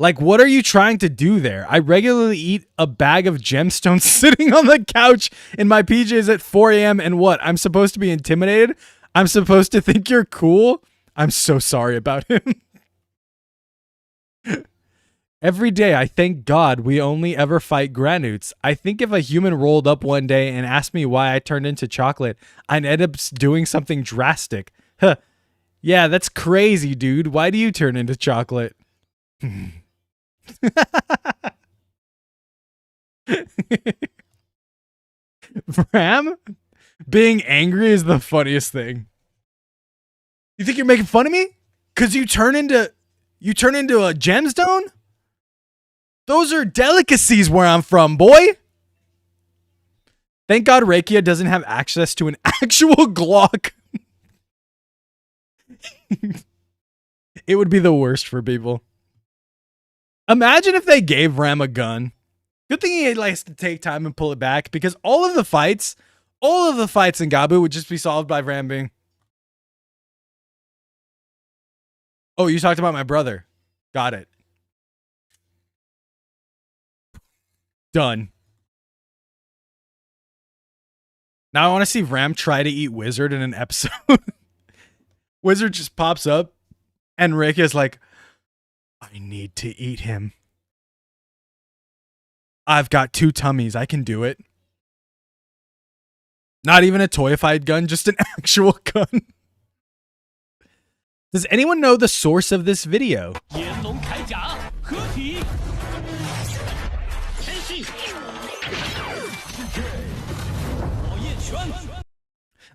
Like, what are you trying to do there? I regularly eat a bag of gemstones sitting on the couch in my PJs at 4 a.m. and what? I'm supposed to be intimidated? I'm supposed to think you're cool? I'm so sorry about him. Every day, I thank God we only ever fight Granoots. I think if a human rolled up one day and asked me why I turned into chocolate, I'd end up doing something drastic. Huh. Yeah, that's crazy, dude. Why do you turn into chocolate? Ram? Being angry is the funniest thing. You think you're making fun of me? Cause you turn into a gemstone? Those are delicacies where I'm from, boy. Thank God Rakia doesn't have access to an actual Glock. It would be the worst for people. Imagine if they gave Ram a gun. Good thing he likes to take time and pull it back, because all of the fights in Gabu would just be solved by Ram being, oh, you talked about my brother. Got it. Done. Now I want to see Ram try to eat Wizard in an episode. Wizard just pops up and Rick is like, I need to eat him. I've got 2 tummies. I can do it. Not even a toyified gun, just an actual gun. Does anyone know the source of this video?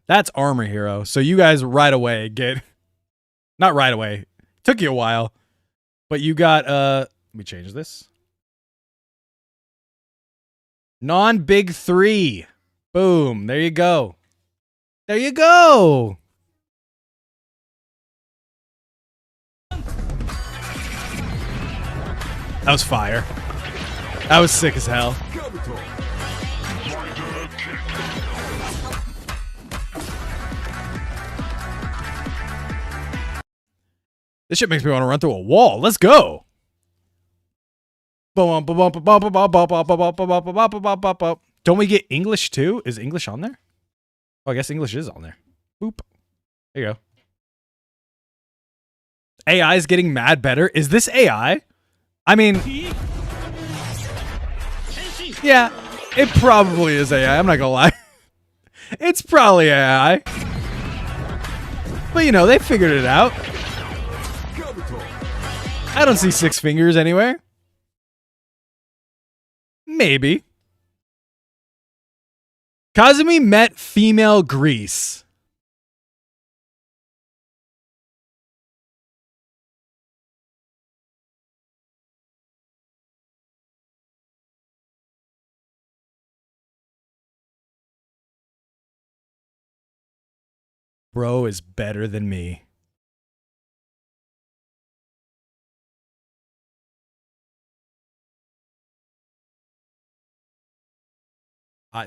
That's Armor Hero. So you guys right away get, not right away, took you a while, but you got, let me change this. Non-Big 3. Boom. There you go. There you go. That was fire. That was sick as hell. This shit makes me want to run through a wall. Let's go. Don't we get English too? Is English on there? Oh, I guess English is on there. Boop. There you go. AI is getting mad better. Is this AI? I mean, yeah, it probably is AI. I'm not gonna lie. It's probably AI. But you know, they figured it out. I don't see 6 fingers anywhere. Maybe. Kazumi met female Grease. Bro is better than me.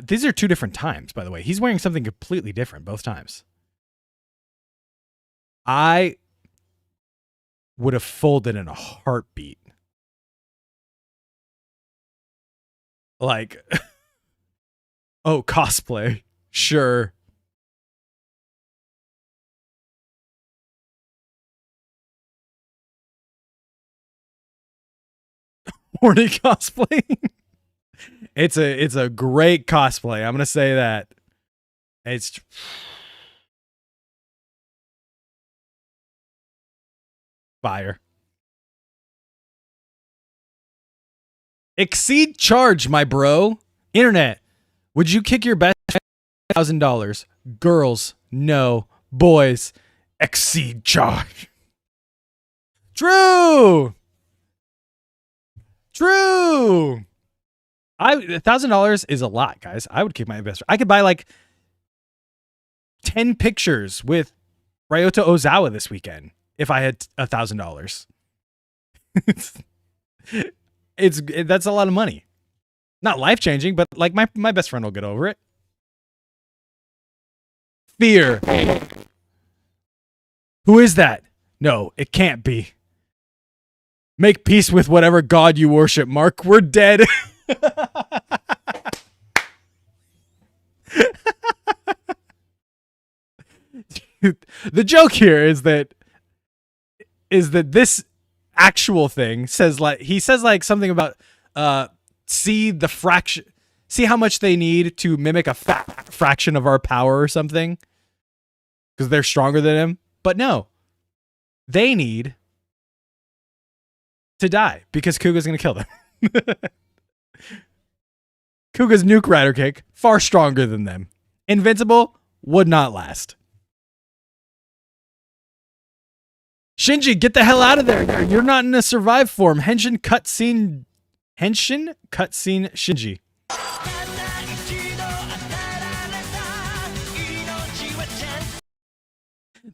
These are 2 different times, by the way. He's wearing something completely different both times. I would have folded in a heartbeat. Like, oh, cosplay. Sure. Horny cosplay. It's a great cosplay. I'm gonna say that. It's fire. Exceed charge, my bro. Internet. Would you kick your best $1,000? Girls, no. Boys, exceed charge. True. True. $1,000 is a lot, guys. I would kick my best. I could buy like 10 pictures with Ryota Ozawa this weekend if I had $1,000. That's a lot of money. Not life changing, but like my best friend will get over it. Fear. Who is that? No, it can't be. Make peace with whatever god you worship, Mark. We're dead. The joke here is that this actual thing says like he says like something about see the fraction, see how much they need to mimic a fraction of our power or something because they're stronger than him. But no, they need to die because Kuga's gonna kill them. Kuga's nuke rider kick far stronger than them. Invincible would not last. Shinji, get the hell out of there. You're not in a survive form. Henshin cutscene Shinji.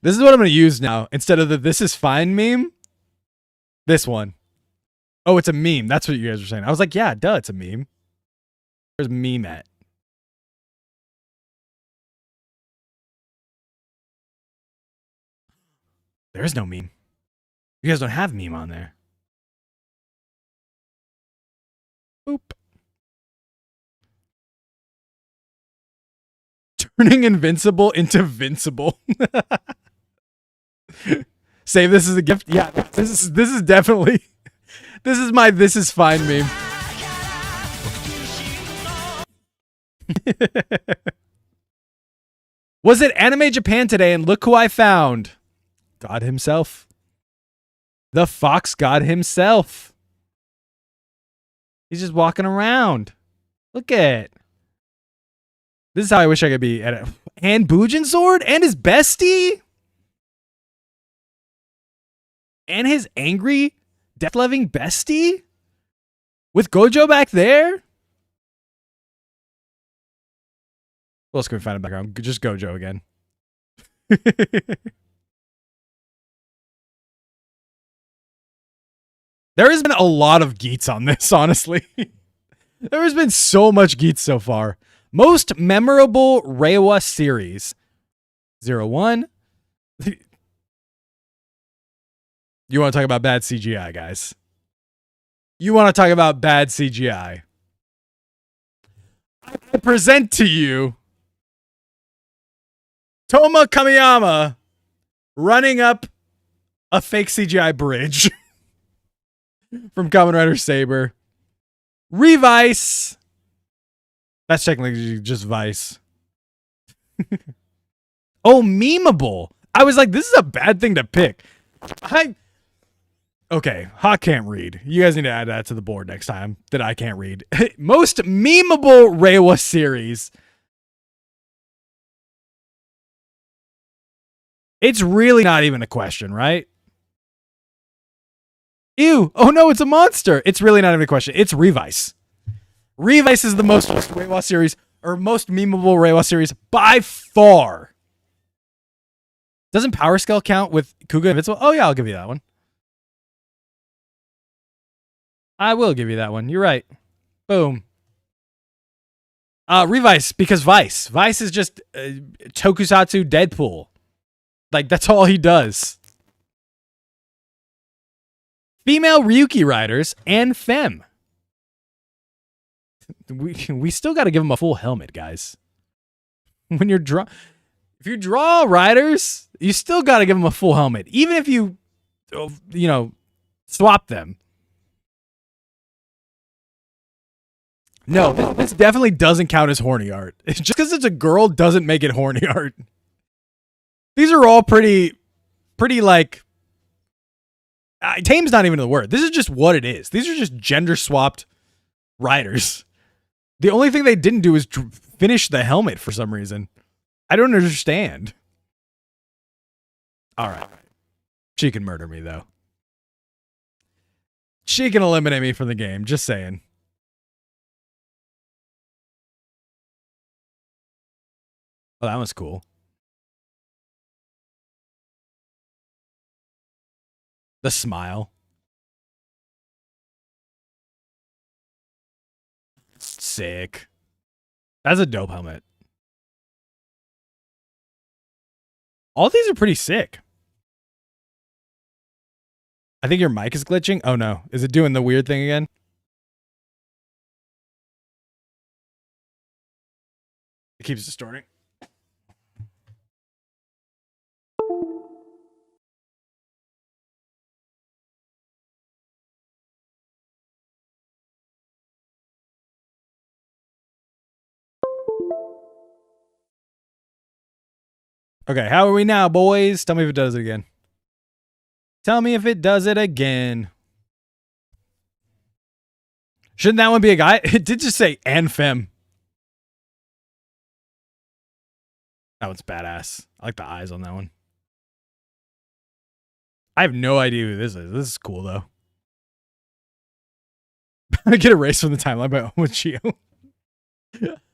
This is what I'm going to use now. Instead of the "this is fine" meme, this one. Oh, it's a meme. That's what you guys were saying. I was like, yeah, duh, it's a meme. Where's meme at? There is no meme. You guys don't have meme on there. Boop. Turning invincible into vincible. Save this as a gift. Yeah, this is definitely this is my "this is fine" meme. Was it Anime Japan today and look who I found? God himself. The Fox God himself. He's just walking around. Look at it. This is how I wish I could be at it. And Bujin Sword and his bestie. And his angry, death-loving bestie. With Gojo back there. What else can we find in the background? Just Gojo again. There has been a lot of Geats on this, honestly. There has been so much Geats so far. Most memorable Reiwa series. 01. You want to talk about bad CGI, guys? You want to talk about bad CGI? I present to you Toma Kamiyama running up a fake CGI bridge from Kamen Rider Saber. Revice. That's technically just Vice. Oh, memeable. I was like, this is a bad thing to pick. Okay, Hawk can't read. You guys need to add that to the board next time that I can't read. Most memeable Reiwa series. It's really not even a question, right? Ew. Oh no, it's a monster. It's really not even a question. It's Revice. Revice is the most Reiwa series, or most memeable Reiwa series by far. Doesn't Power Scale count with Kuga Invincible? Oh yeah, I'll give you that one. I will give you that one. You're right. Boom. Revice, because Vice. Vice is just Tokusatsu Deadpool. Like, that's all he does. Female Ryuki riders and Femme. We still got to give them a full helmet, guys. When you're if you draw riders, you still got to give them a full helmet, even if you swap them. No, this definitely doesn't count as horny art. Just because it's a girl doesn't make it horny art. These are all pretty like... tame's not even the word. This is just what it is. These are just gender-swapped riders. The only thing they didn't do is finish the helmet for some reason. I don't understand. All right. She can murder me, though. She can eliminate me from the game. Just saying. Oh, that was cool. The smile. Sick. That's a dope helmet. All these are pretty sick. I think your mic is glitching. Oh no. Is it doing the weird thing again? It keeps distorting. Okay, how are we now, boys? Tell me if it does it again. Tell me if it does it again. Shouldn't that one be a guy? It did just say and femme. That one's badass. I like the eyes on that one. I have no idea who this is. This is cool, though. I get erased from the timeline by Owen Chio.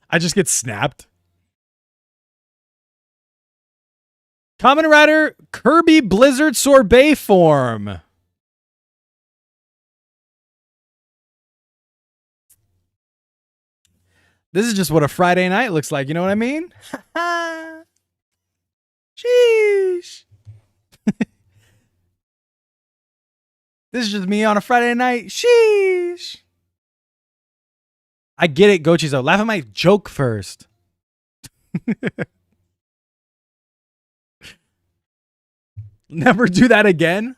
I just get snapped. Kamen Rider Kirby Blizzard Sorbet form. This is just what a Friday night looks like. You know what I mean? Sheesh. This is just me on a Friday night. Sheesh. I get it, Gochizo. Laugh at my joke first. Never do that again.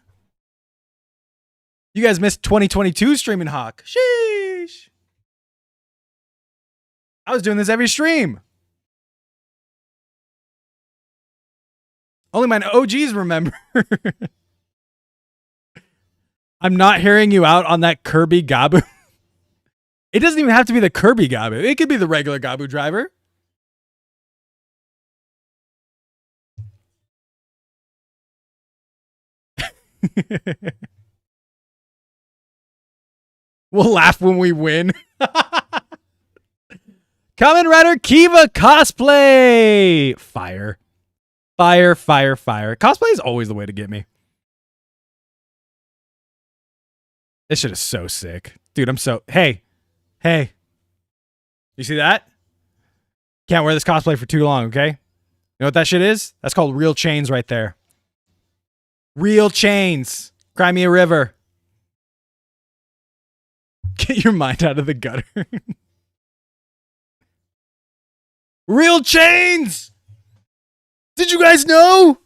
You guys missed 2022 streaming Hawk. Sheesh. I was doing this every stream. Only my OGs remember. I'm not hearing you out on that Kirby Gabu. It doesn't even have to be the Kirby Gabu. It could be the regular Gabu driver. We'll laugh when we win. Kamen Rider Kiva cosplay. Fire. Fire, fire, fire. Cosplay is always the way to get me. This shit is so sick. Dude, I'm so... Hey. Hey. You see that? Can't wear this cosplay for too long, okay? You know what that shit is? That's called real chains right there. Real chains. Cry me a river. Get your mind out of the gutter. Real chains! Did you guys know?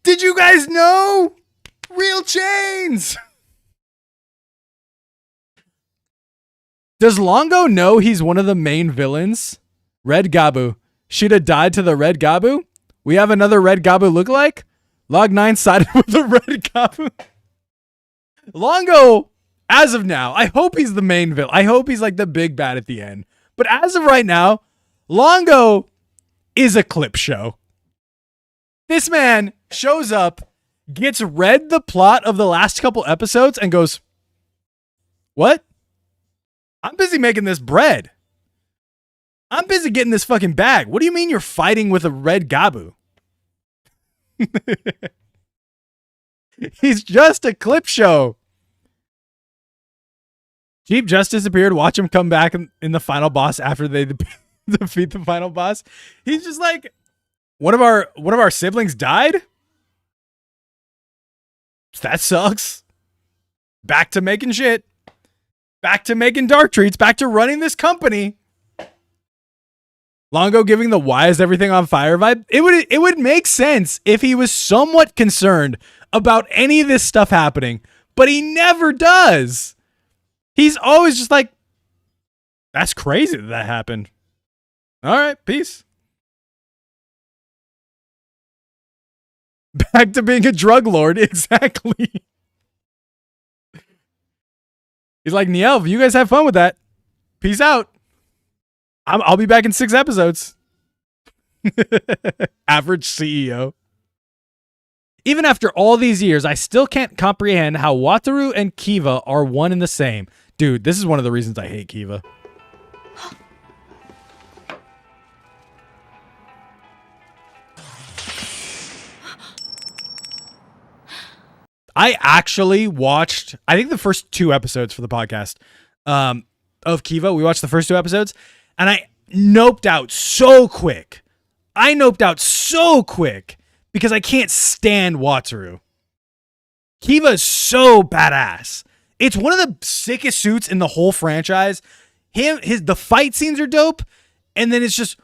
Did you guys know? Real chains! Does Longo know he's one of the main villains? Red Gabu. Should have died to the Red Gabu? We have another Red Gabu lookalike? Log9 sided with the Red Gabu. Longo, as of now, I hope he's the main villain. I hope he's like the big bad at the end. But as of right now, Longo is a clip show. This man shows up, gets read the plot of the last couple episodes, and goes, what? I'm busy making this bread. I'm busy getting this fucking bag. What do you mean you're fighting with a Red Gabu? He's just a clip show. Jeep just disappeared. Watch him come back in the final boss after they defeat the final boss. He's just like, one of our siblings died? That sucks. Back to making shit. Back to making dark treats. Back to running this company. Longo giving the why is everything on fire vibe. It would make sense if he was somewhat concerned about any of this stuff happening, but he never does. He's always just like, that's crazy that happened. All right, peace. Back to being a drug lord, exactly. He's like, Nielv, you guys have fun with that. Peace out. I'll be back in 6 episodes. Average CEO. Even after all these years, I still can't comprehend how Wataru and Kiva are one and the same. Dude, this is one of the reasons I hate Kiva. I actually watched, I think the first 2 episodes for the podcast of Kiva. We watched the first 2 episodes and I noped out so quick. Because I can't stand Wataru. Kiva is so badass. It's one of the sickest suits in the whole franchise. The fight scenes are dope. And then it's just,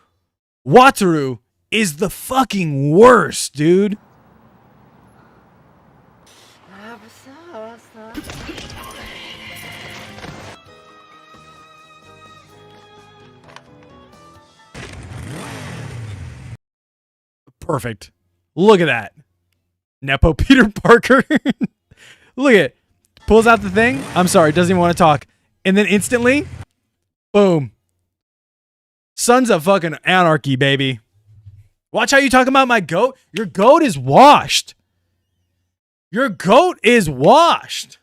Wataru is the fucking worst, dude. Perfect. Look at that. Nepo Peter Parker. Look at it. Pulls out the thing. I'm sorry, doesn't even want to talk. And then instantly, boom. Sons of fucking anarchy, baby. Watch how you talk about my goat. Your goat is washed. Your goat is washed.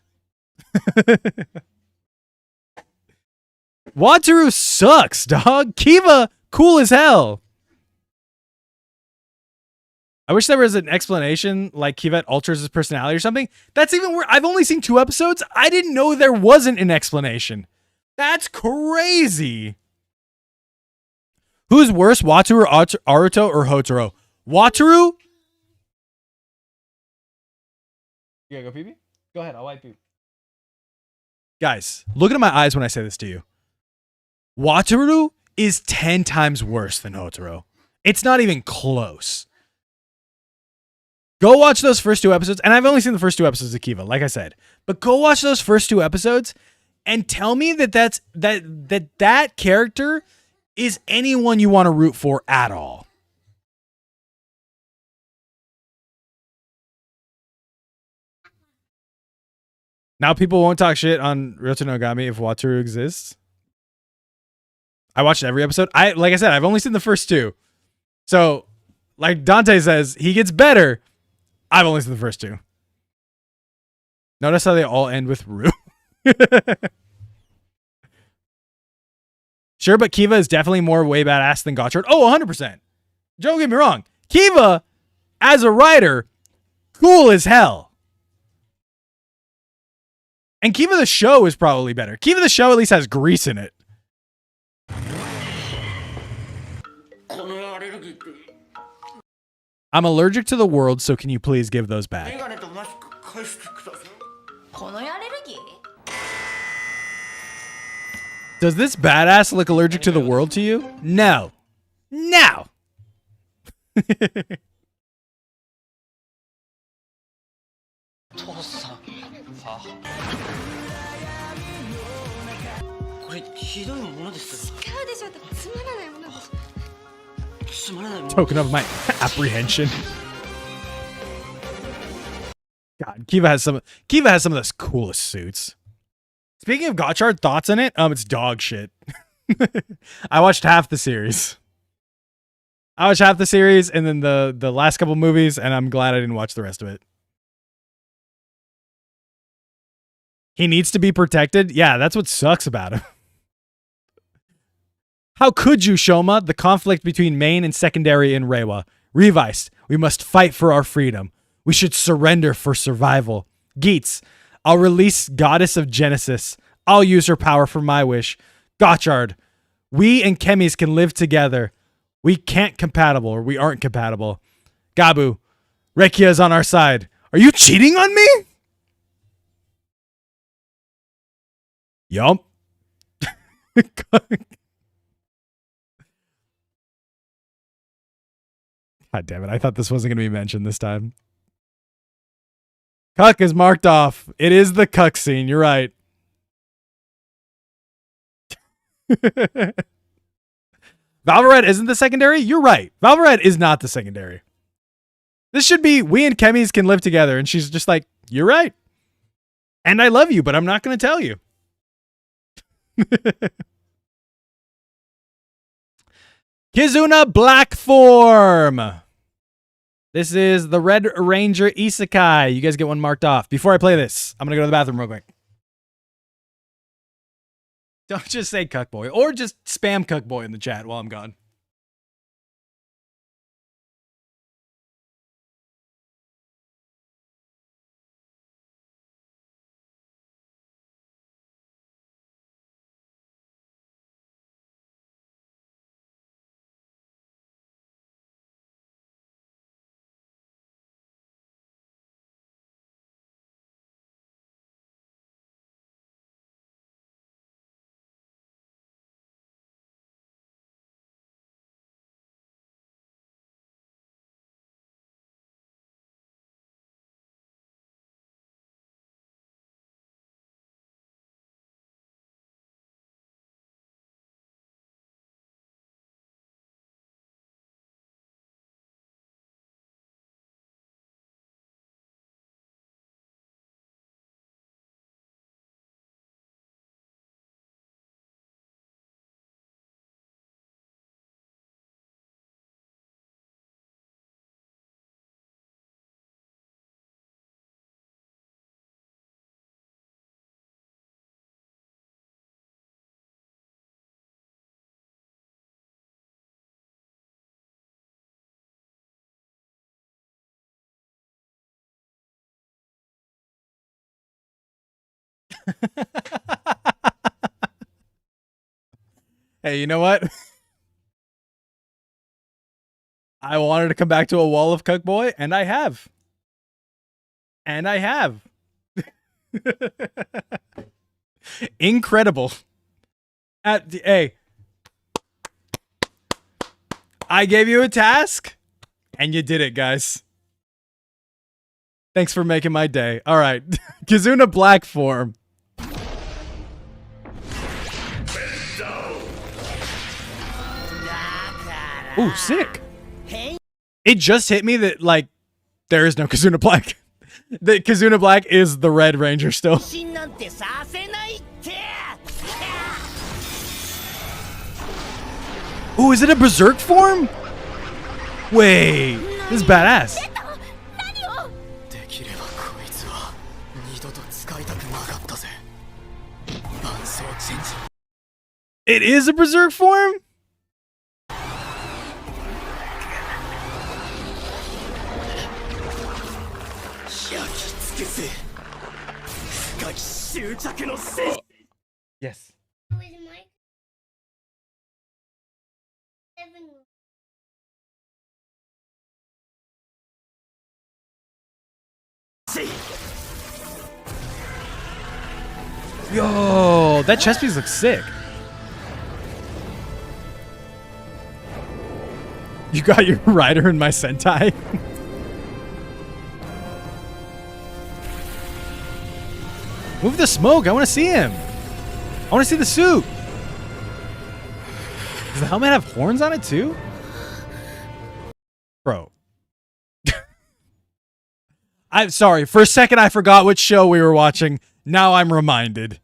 Wataru sucks, dog. Kiva, cool as hell. I wish there was an explanation like Kiva alters his personality or something. That's even weird. I've only seen 2 episodes. I didn't know there wasn't an explanation. That's crazy. Who's worse, Wataru, Aruto, or Hotaro? Wataru? You gotta go pee-pee? Go ahead, I'll wipe you. Guys, look into my eyes when I say this to you. Wataru is 10 times worse than Hotaro. It's not even close. Go watch those first 2 episodes, and I've only seen the first 2 episodes of Kiva, like I said. But go watch those first 2 episodes and tell me that character is anyone you want to root for at all. Now people won't talk shit on Ryota Nogami if Wataru exists. I watched every episode. Like I said, I've only seen the first 2. So, like Dante says, he gets better. I've only seen the first 2. Notice how they all end with Ru. Sure, but Kiva is definitely more way badass than Gotchard. Oh, 100%. Don't get me wrong. Kiva, as a writer, cool as hell. And Kiva the show is probably better. Kiva the show at least has grease in it. I'm allergic to the world, so can you please give those back? Does this badass look allergic to the world to you? No. No. Token of my apprehension. God, Kiva has some of the coolest suits. Speaking of Gotchard, thoughts on it? It's dog shit. I watched half the series. And then the last couple movies, and I'm glad I didn't watch the rest of it. He needs to be protected? Yeah, that's what sucks about him. How could you, Shoma? The conflict between main and secondary in Reiwa. Revised. We must fight for our freedom. We should surrender for survival. Geats. I'll release Goddess of Genesis. I'll use her power for my wish. Gotchard. We and Chemis can live together. We aren't compatible. Gabu. Rekia is on our side. Are you cheating on me? Yup. God damn it. I thought this wasn't going to be mentioned this time. Cuck is marked off. It is the cuck scene. You're right. Valvaret isn't the secondary? You're right. Valvaret is not the secondary. This should be we and Chemis can live together. And she's just like, you're right. And I love you, but I'm not going to tell you. Kizuna Black Form. This is the Red Ranger Isekai. You guys get one marked off. Before I play this, I'm going to go to the bathroom real quick. Don't just say cuckboy or just spam cuckboy in the chat while I'm gone. Hey, you know what? I wanted to come back to a wall of Cook Boy, and I have. And I have. Incredible. Hey, I gave you a task, and you did it, guys. Thanks for making my day. All right. Kizuna Black form. Ooh, sick. It just hit me that, like, there is no Kizuna Black. That Kizuna Black is the Red Ranger still. Ooh, is it a Berserk form? Wait, this is badass. It is a Berserk form? Yes. With my living room. Yo, that chest piece looks sick. You got your rider in my Sentai. Move the smoke. I want to see him. I want to see the suit. Does the helmet have horns on it too? Bro. I'm sorry. For a second, I forgot which show we were watching. Now I'm reminded.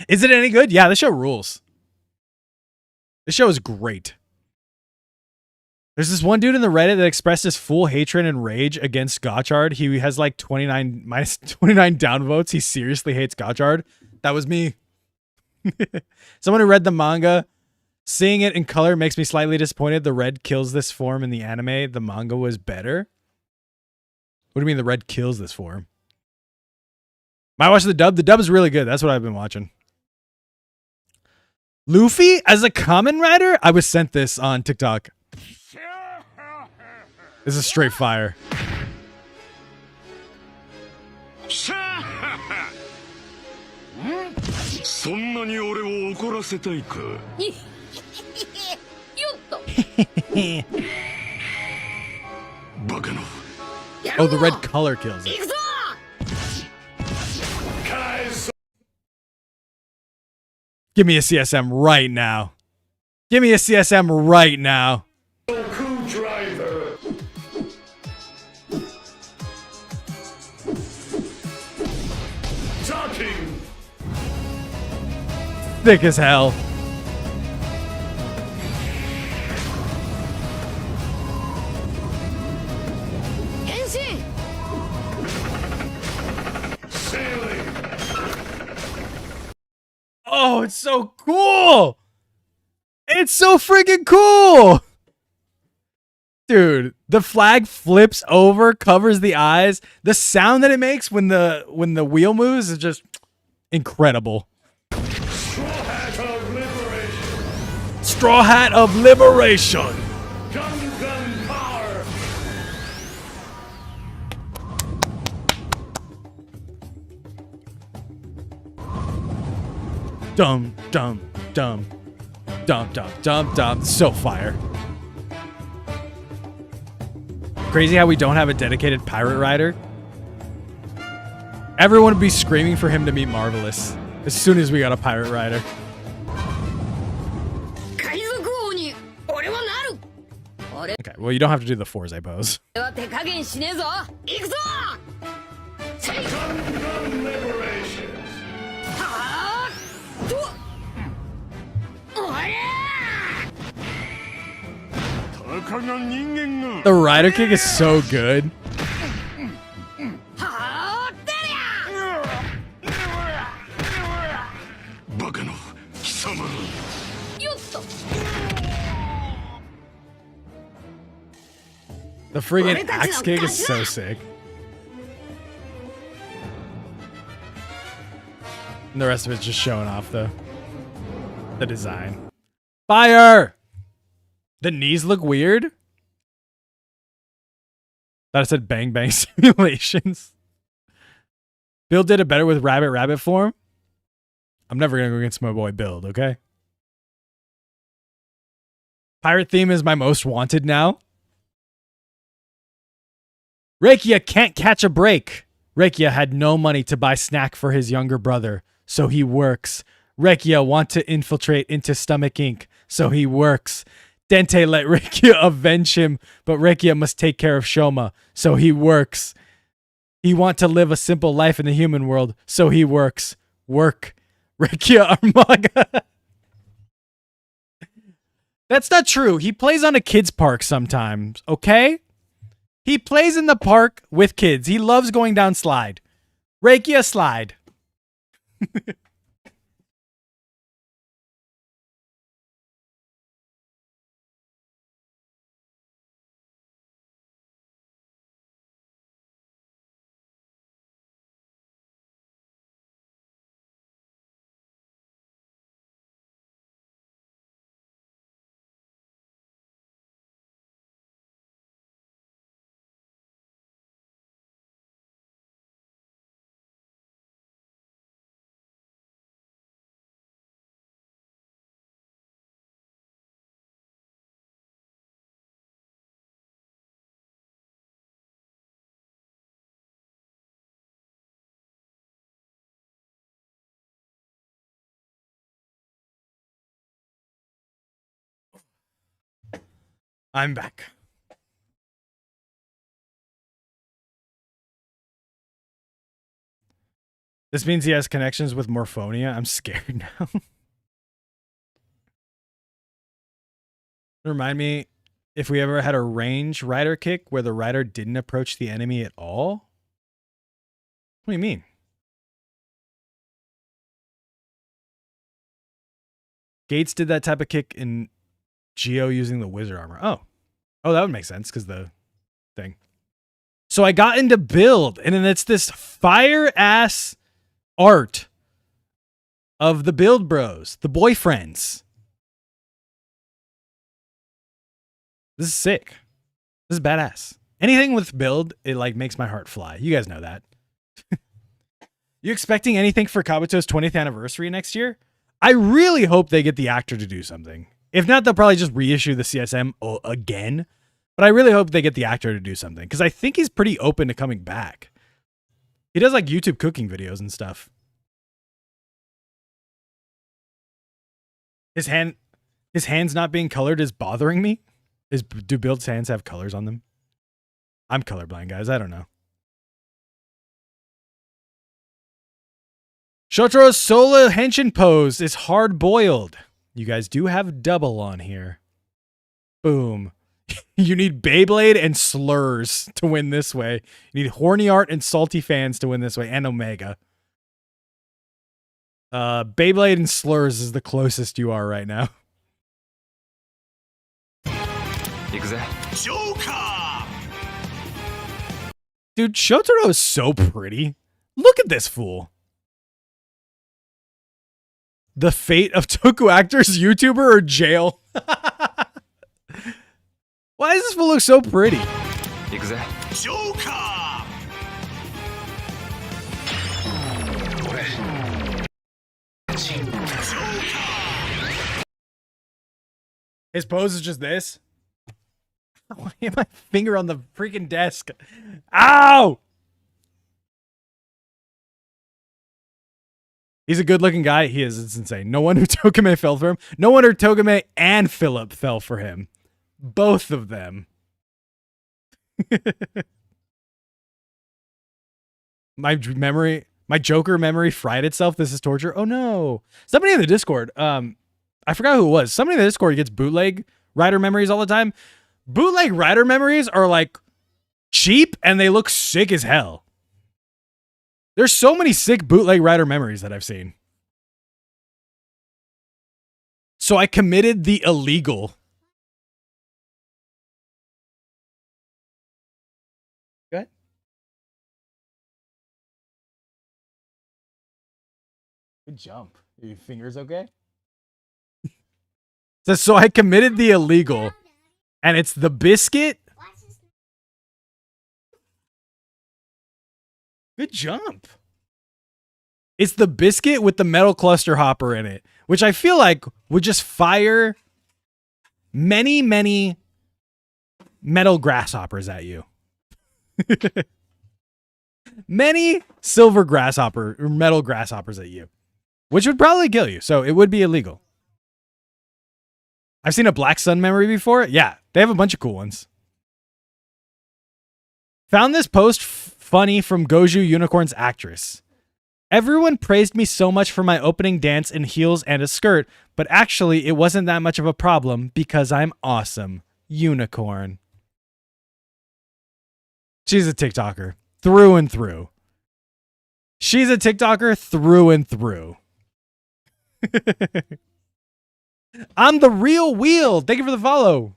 Is it any good? Yeah, this show rules. This show is great. There's this one dude in the Reddit that expressed his full hatred and rage against Gotchard. He has like 29 downvotes. He seriously hates Gotchard. That was me. Someone who read the manga. Seeing it in color makes me slightly disappointed. The red kills this form in the anime. The manga was better. What do you mean the red kills this form? Might watch the dub. The dub is really good. That's what I've been watching. Luffy as a common rider? I was sent this on TikTok. This is straight fire. Oh, the red color kills it. Give me a CSM right now. Give me a CSM right now. Goku driver. Talking. Thick as hell. Oh, it's so cool. It's so freaking cool. Dude, the flag flips over, covers the eyes. The sound that it makes when the wheel moves is just incredible. Straw Hat of Liberation. Straw Hat of Liberation. Gun power. Dum, dum, dum. Dum, dum, dum, dum. So fire. Crazy how we don't have a dedicated pirate rider. Everyone would be screaming for him to meet Marvelous as soon as we got a pirate rider. Okay, well, you don't have to do the Forze pose. Gun liberation. The rider kick is so good. The friggin' axe kick is so sick. And the rest of it's just showing off the design. Fire! The knees look weird. Thought I said bang bang simulations. Bill did it better with rabbit form. I'm never gonna go against my boy Build, okay? Pirate theme is my most wanted now. Rakia can't catch a break. Rakia had no money to buy snack for his younger brother, so he works. Rakia want to infiltrate into Stomach Inc., so he works. Dente let Rakia avenge him, but Rakia must take care of Shoma, so he works. He want to live a simple life in the human world, so he works. Work. Rakia Armaga. That's not true. He plays on a kid's park sometimes, okay? He plays in the park with kids. He loves going down slide. Rakia slide. I'm back. This means he has connections with Morphonia. I'm scared now. Remind me if we ever had a range rider kick where the rider didn't approach the enemy at all? What do you mean? Gates did that type of kick in Geo using the wizard armor. Oh, that would make sense because the thing. So I got into Build, and then it's this fire ass art of the Build Bros, the boyfriends. This is sick. This is badass. Anything with Build, it like makes my heart fly. You guys know that. You expecting anything for Kabuto's 20th anniversary next year? I really hope they get the actor to do something. If not, they'll probably just reissue the CSM again. But I really hope they get the actor to do something because I think he's pretty open to coming back. He does like YouTube cooking videos and stuff. His hands not being colored is bothering me. Do Build's hands have colors on them? I'm colorblind, guys. I don't know. Shotaro's solo henshin pose is hard-boiled. You guys do have double on here. Boom. You need Beyblade and Slurs to win this way. You need Horny Art and Salty Fans to win this way, and Omega. Beyblade and Slurs is the closest you are right now. Joker! Dude, Shotaro is so pretty. Look at this fool. The fate of Toku actors, YouTuber, or jail? Why does this fool look so pretty? Joker! His pose is just this. Why am my finger on the freaking desk? Ow! He's a good-looking guy. He is. It's insane. No wonder Togame fell for him. No wonder Togame and Philip fell for him. Both of them. My Joker memory fried itself. This is torture. Oh no! Somebody in the Discord. I forgot who it was. Somebody in the Discord gets bootleg rider memories all the time. Bootleg rider memories are like cheap and they look sick as hell. There's so many sick bootleg rider memories that I've seen. So I committed the illegal. Good jump. Are your fingers okay? So I committed the illegal, and it's the biscuit. Watch this. Good jump. It's the biscuit with the metal cluster hopper in it, which I feel like would just fire many, many metal grasshoppers at you. Many silver grasshopper or metal grasshoppers at you, which would probably kill you. So it would be illegal. I've seen a Black Sun memory before. Yeah, they have a bunch of cool ones. Found this post funny from Goju Unicorn's actress. Everyone praised me so much for my opening dance in heels and a skirt, but actually it wasn't that much of a problem because I'm awesome. Unicorn. She's a TikToker through and through. She's a TikToker through and through. I'm the real wheel. Thank you for the follow.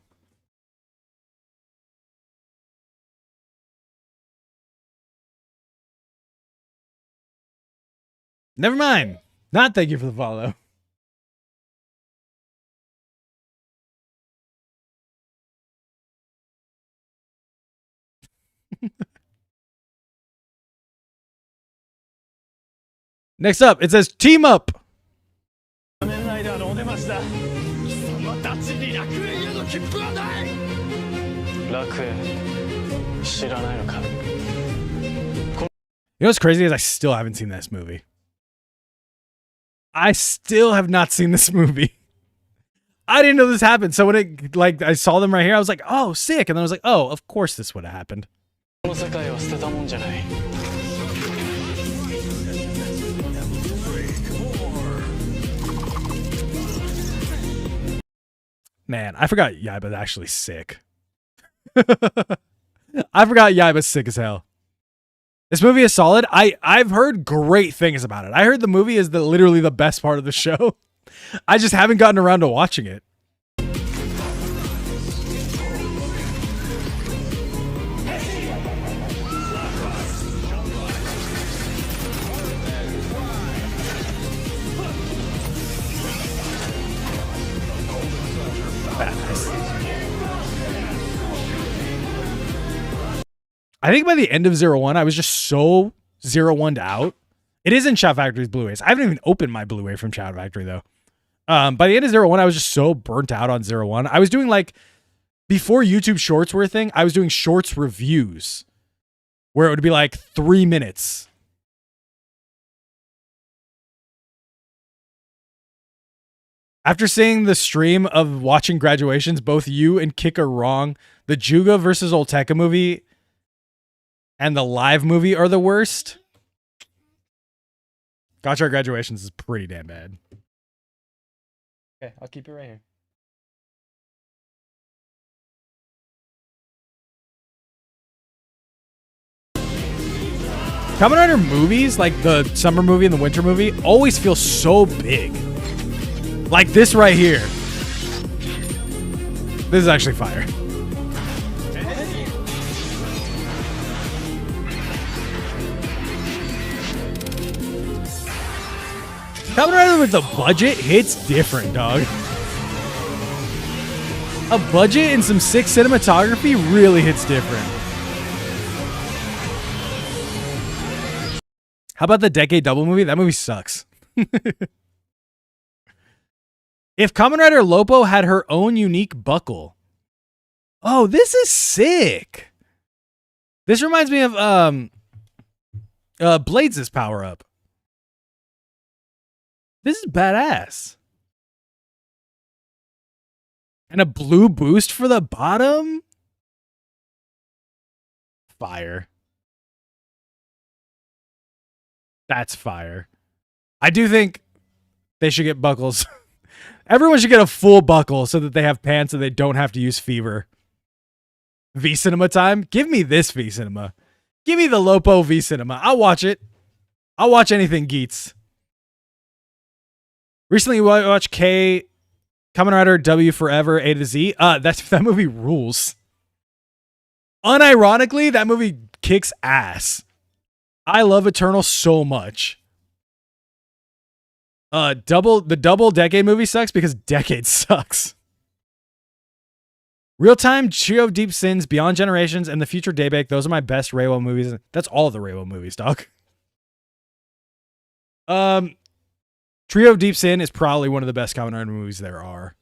Never mind. Not thank you for the follow. Next up, it says team up. 仮面ライダーのお出ましだ。貴様たちに楽園への切符はない。楽園知らないのか。 You know what's crazy is I still haven't seen this movie. I still have not seen this movie. I didn't know this happened. So when it I saw them right here, I was like, oh, sick. And then I was like, oh, of course this would have happened. この世界は捨てたもんじゃない。 Man, I forgot Yaiba's actually sick. I forgot Yaiba's sick as hell. This movie is solid. I've heard great things about it. I heard the movie is literally the best part of the show. I just haven't gotten around to watching it. I think by the end of 01, I was just so 01'd out. It is in Shout Factory's Blu-rays. I haven't even opened my Blu-ray from Shout Factory, though. By the end of 01, I was just so burnt out on 01. I was doing, like, before YouTube Shorts were a thing, I was doing Shorts reviews, where it would be, like, 3 minutes. After seeing the stream of watching Graduations, both you and Kick are wrong. The Juga versus Olteka movie and the live movie are the worst. Gotcha Graduations is pretty damn bad. Okay, I'll keep it right here. Kamen Rider movies, like the summer movie and the winter movie, always feel so big. Like this right here. This is actually fire. Kamen Rider with the budget hits different, dog. A budget and some sick cinematography really hits different. How about the Decade Double movie? That movie sucks. If Kamen Rider Lopo had her own unique buckle. Oh, this is sick. This reminds me of Blades' power up. This is badass. And a blue boost for the bottom? Fire. That's fire. I do think they should get buckles. Everyone should get a full buckle so that they have pants and they don't have to use Fever. V Cinema time? Give me this V Cinema. Give me the Lopo V Cinema. I'll watch it. I'll watch anything Geets. Recently, we watched Kamen Rider W Forever A to Z. That movie rules. Unironically, that movie kicks ass. I love Eternal so much. The double Decade movie sucks because Decade sucks. Real Time, Trio of Deep Sins, Beyond Generations, and The Future Daybreak. Those are my best Reiwa movies. That's all of the Reiwa movies, dog. Trio of Deep Sin is probably one of the best Kamen Rider movies there are.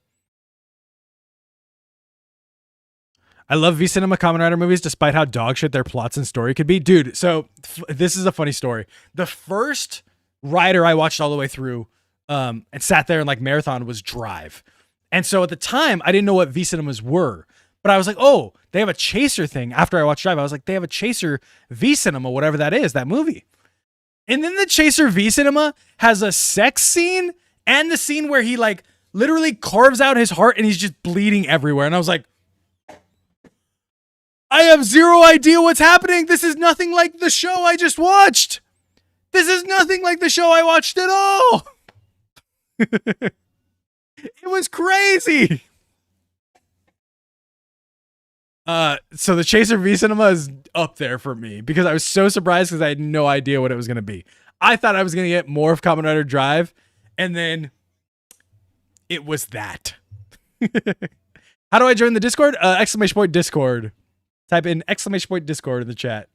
I love V Cinema Kamen Rider movies despite how dog shit their plots and story could be. Dude, so this is a funny story. The first Rider I watched all the way through and sat there and like marathon was Drive. And so at the time, I didn't know what V Cinemas were. But I was like, oh, they have a Chaser thing. After I watched Drive, I was like, they have a Chaser V Cinema, whatever that is, that movie. And then the Chaser V Cinema has a sex scene and the scene where he like literally carves out his heart and he's just bleeding everywhere. And I was like, I have zero idea what's happening. This is nothing like the show I just watched. This is nothing like the show I watched at all. It was crazy. So the Chaser V Cinema is up there for me because I was so surprised because I had no idea what it was going to be. I thought I was going to get more of Kamen Rider Drive, and then it was that. How do I join the Discord? Exclamation point Discord. Type in exclamation point Discord in the chat.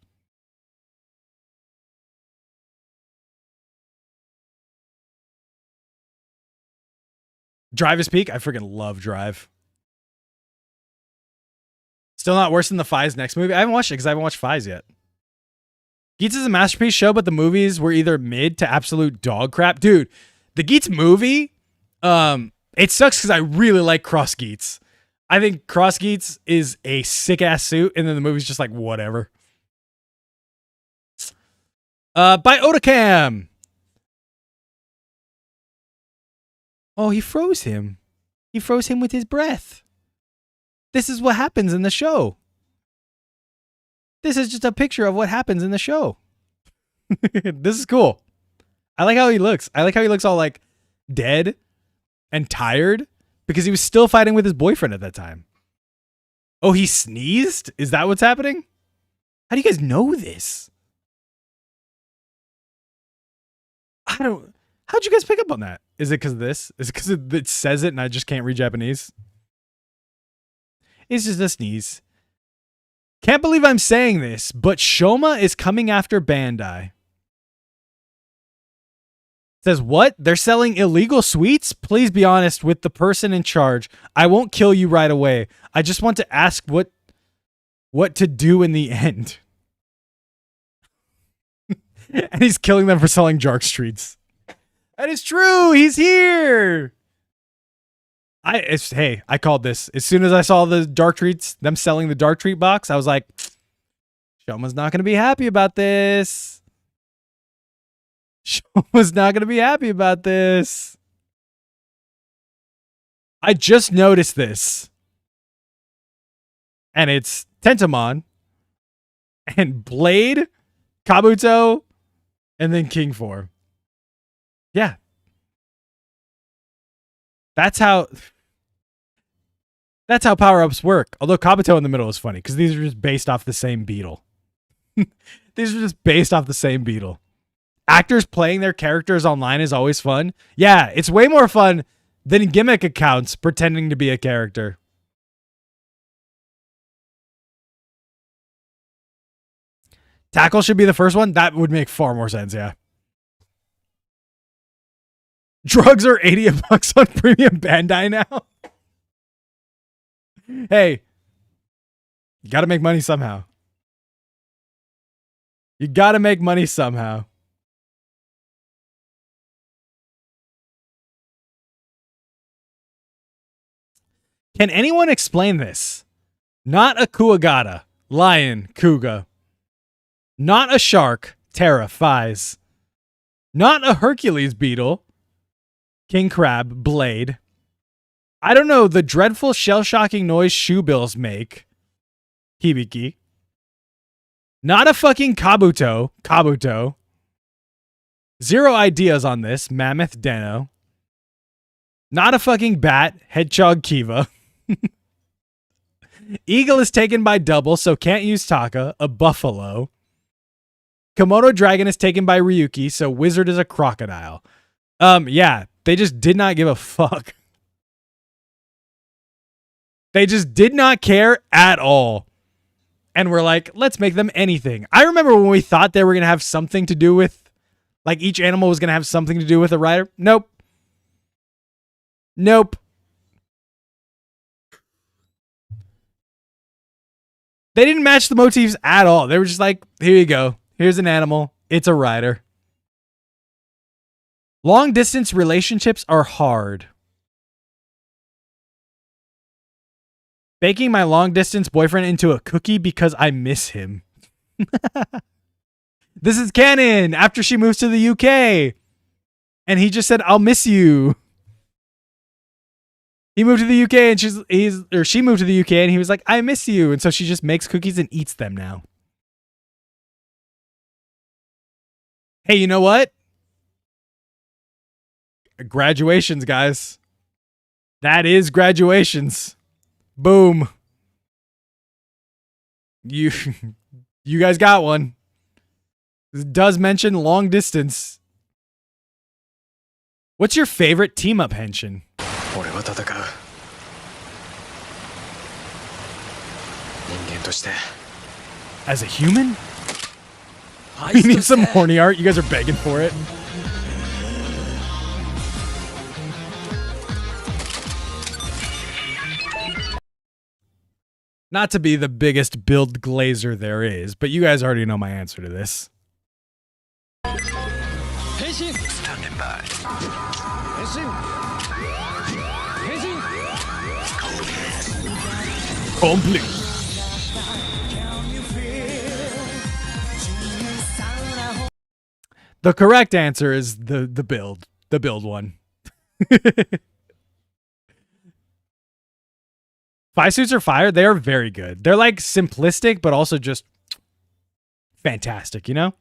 Drive is peak. I freaking love Drive. Still not worse than the Fies next movie. I haven't watched it because I haven't watched Fies yet. Geats is a masterpiece show, but the movies were either mid to absolute dog crap. Dude, the Geats movie, it sucks because I really like Cross Geats. I think Cross Geats is a sick ass suit, and then the movie's just like whatever. By Otacam. Oh, he froze him. He froze him with his breath. This is what happens in the show. This is just a picture of what happens in the show. This is cool. I like how he looks. I like how he looks all like dead and tired because he was still fighting with his boyfriend at that time. Oh, he sneezed? Is that what's happening? How do you guys know this? How'd you guys pick up on that? Is it because of this? Is it because it says it and I just can't read Japanese? It's just a sneeze. Can't believe I'm saying this, but Shoma is coming after Bandai. Says, what? They're selling illegal sweets? Please be honest with the person in charge. I won't kill you right away. I just want to ask what to do in the end. And he's killing them for selling Jark Streets. That is true. He's here. Hey, I called this. As soon as I saw the Dark Treats, them selling the Dark Treat box, I was like, Shoma's not going to be happy about this. Shoma's not going to be happy about this. I just noticed this. And it's Tentamon and Blade, Kabuto, and then King 4. Yeah. That's how power-ups work. Although Kabuto in the middle is funny because these are just based off the same beetle. These are just based off the same beetle. Actors playing their characters online is always fun. Yeah, it's way more fun than gimmick accounts pretending to be a character. Tackle should be the first one. That would make far more sense, yeah. Drugs are $80 on premium Bandai now. Hey, you got to make money somehow. You got to make money somehow. Can anyone explain this? Not a Kuwagata, lion, Kuga. Not a shark, Terra, Fies. Not a Hercules beetle, King Crab, Blade. I don't know, the dreadful shell-shocking noise shoe bills make, Hibiki. Not a fucking Kabuto. Zero ideas on this, Mammoth Deno. Not a fucking bat, Hedgehog Kiva. Eagle is taken by Double, so can't use Taka, a buffalo. Komodo Dragon is taken by Ryuki, so Wizard is a crocodile. Yeah, they just did not give a fuck. They just did not care at all. And we're like, let's make them anything. I remember when we thought they were going to have something to do with, like each animal was going to have something to do with a rider. Nope. Nope. They didn't match the motifs at all. They were just like, here you go. Here's an animal. It's a rider. Long distance relationships are hard. Baking my long distance boyfriend into a cookie because I miss him. This is canon after she moves to the UK. And he just said, I'll miss you. He moved to the UK and she moved to the UK and he was like, I miss you. And so she just makes cookies and eats them now. Hey, you know what? Graduations, guys. That is graduations. Boom. You guys got one. This does mention long distance. What's your favorite team up henshin? As a human? We need some horny art. You guys are begging for it. Not to be the biggest build glazer there is, but you guys already know my answer to this. Standing by. Complete. The correct answer is the build one. Fi suits are fire. They are very good. They're like simplistic, but also just fantastic, you know?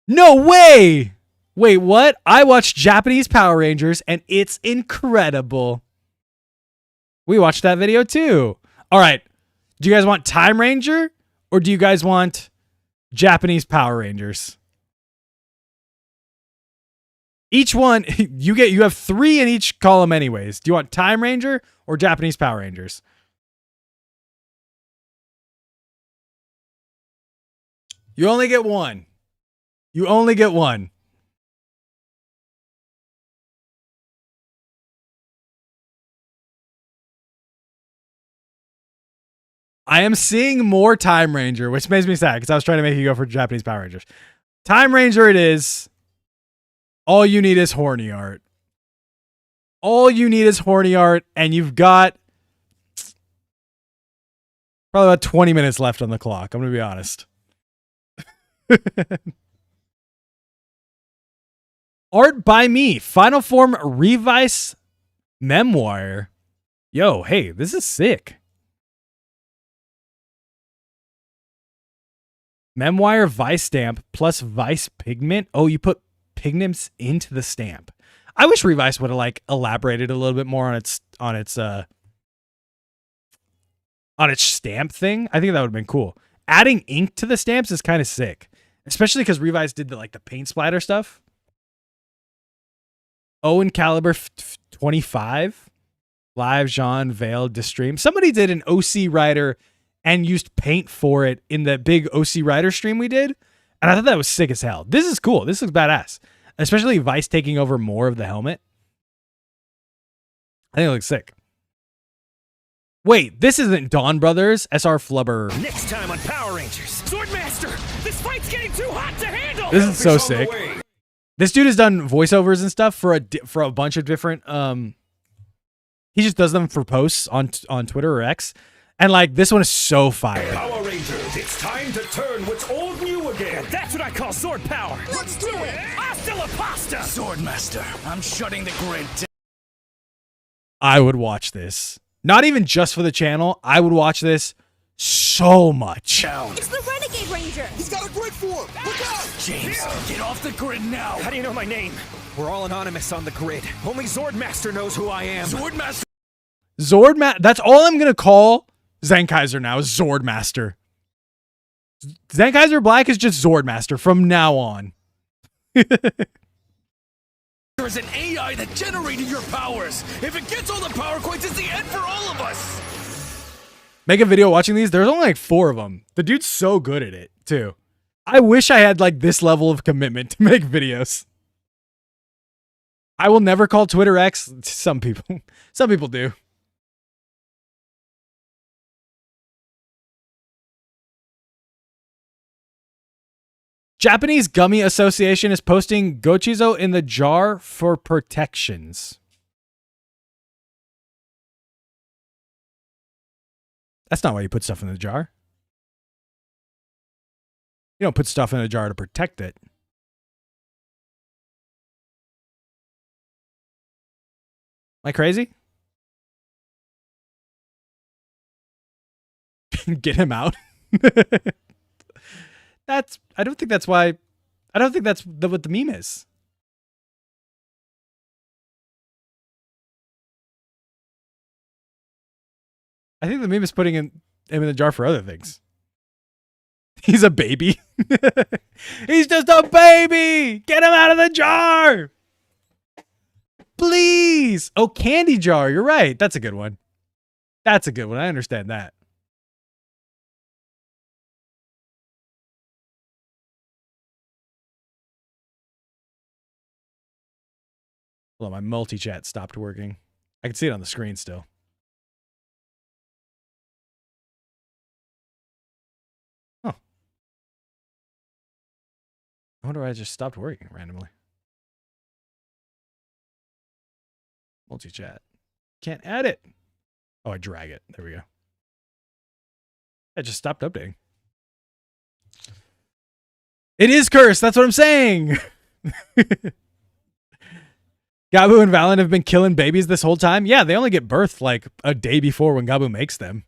No way! Wait, what? I watched Japanese Power Rangers and it's incredible. We watched that video too. All right. Do you guys want Time Ranger or do you guys want Japanese Power Rangers? Each one, you have 3 in each column anyways. Do you want Time Ranger or Japanese Power Rangers? You only get one. You only get one. I am seeing more Time Ranger, which makes me sad because I was trying to make you go for Japanese Power Rangers. Time Ranger it is. All you need is horny art. All you need is horny art, and you've got probably about 20 minutes left on the clock. I'm going to be honest. Art by me. Final Form Revice Memoir. Yo, hey, this is sick. Memoir Vice stamp plus Vice pigment. Oh, you put pigments into the stamp. I wish Revice would have like elaborated a little bit more on its stamp thing. I think that would have been cool. Adding ink to the stamps is kind of sick, especially because Revice did the paint splatter stuff. Owen Caliber 25 live Jean Veil Distream. Somebody did an OC Rider and used paint for it in the big OC Rider stream we did. And I thought that was sick as hell. This is cool. This looks badass. Especially Vice taking over more of the helmet. I think it looks sick. Wait, this isn't Dawn Brothers. SR Flubber. Next time on Power Rangers. Swordmaster, this fight's getting too hot to handle. This is so sick. This dude has done voiceovers and stuff for a bunch of different he just does them for posts on Twitter or X. And like this one is so fire. Power Rangers, it's time to turn what's old new again. That's what I call sword power. Let's do it. Hasta la pasta. Swordmaster, I'm shutting the grid down. I would watch this. Not even just for the channel. I would watch this so much. It's the Renegade Ranger. He's got a grid form. Look out! James, get off the grid now. How do you know my name? We're all anonymous on the grid. Only Zordmaster knows who I am. Zordmaster. That's all I'm going to call Zenkaiser now is Zordmaster. Zenkaiser Black is just Zordmaster from now on. There is an AI that generated your powers. If it gets all the power coins, it's the end for all of us. Make a video watching these. There's only like 4 of them. The dude's so good at it too. I wish I had like this level of commitment to make videos. I will never call Twitter X. Some people do. Japanese Gummy Association is posting Gochizo in the jar for protections. That's not why you put stuff in the jar. You don't put stuff in a jar to protect it. Am I crazy? Get him out. I don't think that's why. I don't think that's what the meme is. I think the meme is putting him in the jar for other things. He's a baby. He's just a baby. Get him out of the jar. Please. Oh, candy jar. You're right. That's a good one. That's a good one. I understand that. Hold on, my multi-chat stopped working. I can see it on the screen still. Huh. I wonder why it just stopped working randomly. Multi-chat. Can't add it. Oh, I drag it. There we go. It just stopped updating. It is cursed. That's what I'm saying. Gabu and Valen have been killing babies this whole time. Yeah, they only get birthed like a day before when Gabu makes them.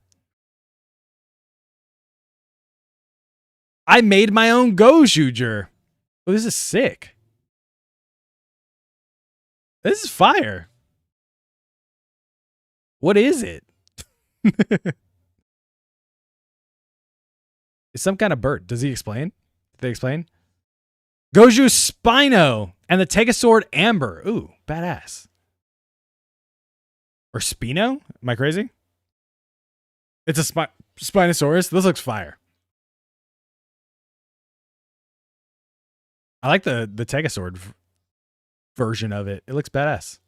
I made my own Gojuger. Oh, this is sick. This is fire. What is it? It's some kind of bird. Does he explain? Did they explain? Goju Spino and the Tegasword Amber. Ooh, badass. Or Spino? Am I crazy? It's a Spinosaurus. This looks fire. I like the Tegasword version of it. It looks badass.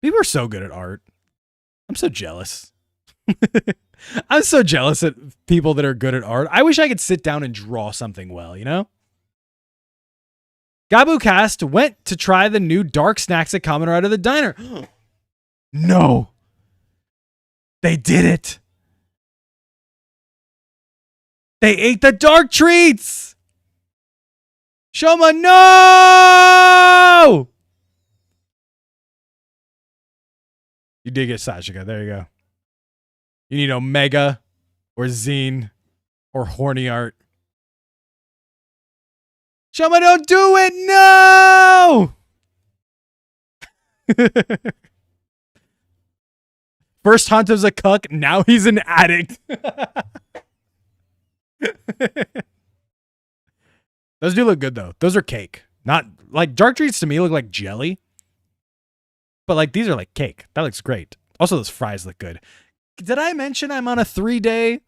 People are so good at art. I'm so jealous. I'm so jealous at people that are good at art. I wish I could sit down and draw something well, you know? Gabu Cast went to try the new dark snacks at Kamen Rider the Diner. No. They did it. They ate the dark treats. Shoma, no! You did get Sashika. There you go. You need Omega or Zine or Horny Art. Shoma, don't do it! No! First Hanto's a cuck, now he's an addict. Those do look good though. Those are cake. Not like dark treats to me look like jelly. But like these are like cake. That looks great. Also those fries look good. Did I mention I'm on a 3-day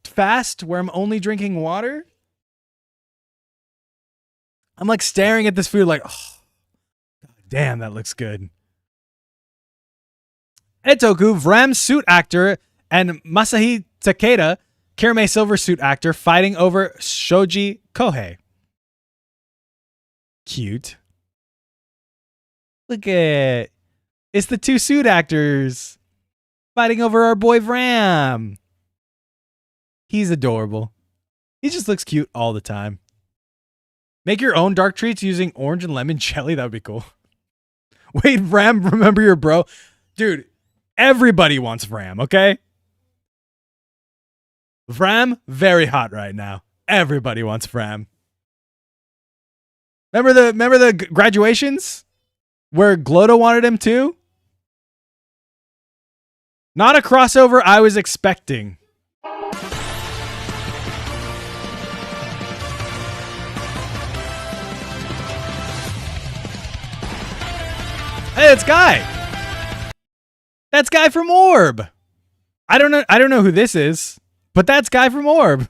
fast where I'm only drinking water? I'm like staring at this food like, oh, God damn, that looks good. Etoku, Vram suit actor, and Masahi Takeda, Kirame Silver suit actor, fighting over Shoji Kohei. Cute. Look at it's the 2 suit actors fighting over our boy Vram. He's adorable. He just looks cute all the time. Make your own dark treats using orange and lemon jelly. That would be cool. Wait, Vram, remember your bro? Dude, everybody wants Vram, okay? Vram, very hot right now. Everybody wants Vram. Remember the graduations where Gloto wanted him too? Not a crossover I was expecting. Hey, it's Guy. That's Guy from Orb. I don't know who this is, but that's Guy from Orb.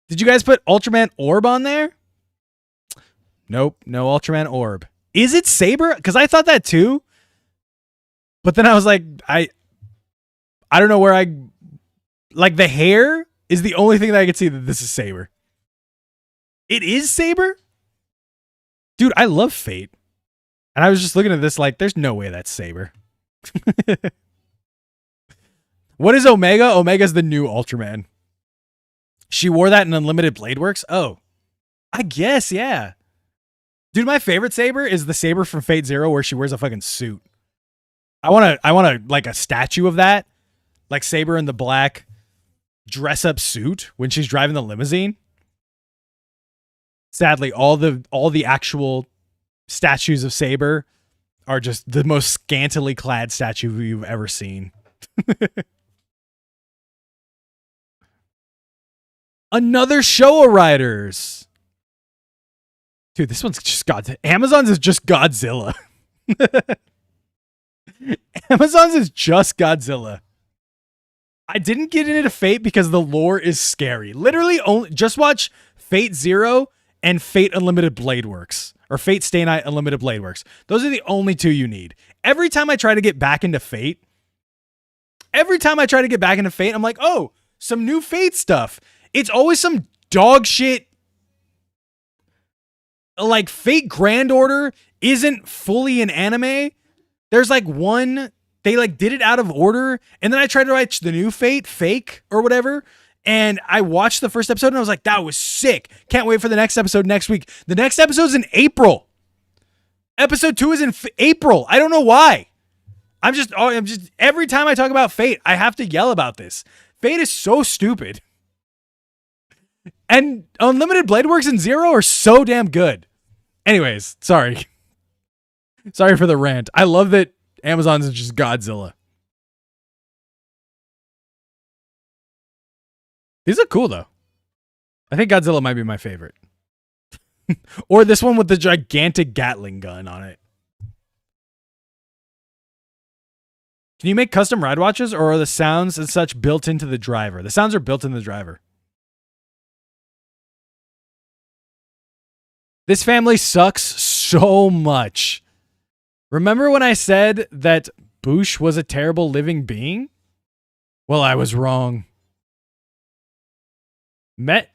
Did you guys put Ultraman Orb on there? Nope, no Ultraman Orb. Is it Saber? Because I thought that too. But then I was like, I don't know where like the hair is the only thing that I could see that this is Saber. It is Saber? Dude, I love Fate. And I was just looking at this like, there's no way that's Saber. What is Omega? Omega's the new Ultraman. She wore that in Unlimited Blade Works? Oh, I guess, yeah. Dude, my favorite Saber is the Saber from Fate Zero where she wears a fucking suit. I want to like a statue of that. Like Saber in the black dress up suit when she's driving the limousine. Sadly, all the actual statues of Saber are just the most scantily clad statue you've ever seen. Another Showa Riders. Dude, this one's just Godzilla. Amazon's is just Godzilla. Amazon's is just Godzilla. I didn't get into Fate because the lore is scary. Literally, only just watch Fate Zero and Fate Unlimited Blade Works. Or Fate Stay Night Unlimited Blade Works. Those are the only two you need. Every time I try to get back into Fate, I'm like, oh, some new Fate stuff. It's always some dog shit. Like Fate Grand Order isn't fully an anime. There's like one, they like did it out of order. And then I tried to watch the new Fate, Fake or whatever. And I watched the first episode and I was like, that was sick. Can't wait for the next episode next week. The next episode's in April. Episode 2 is in April. I don't know why. I'm just, every time I talk about Fate, I have to yell about this. Fate is so stupid. And Unlimited Blade Works and Zero are so damn good. Anyways, sorry. Sorry for the rant. I love that Amazon's is just Godzilla. These are cool, though. I think Godzilla might be my favorite. Or this one with the gigantic Gatling gun on it. Can you make custom ride watches, or are the sounds and such built into the driver? The sounds are built into the driver. This family sucks so much. Remember when I said that Boosh was a terrible living being? Well, I was wrong.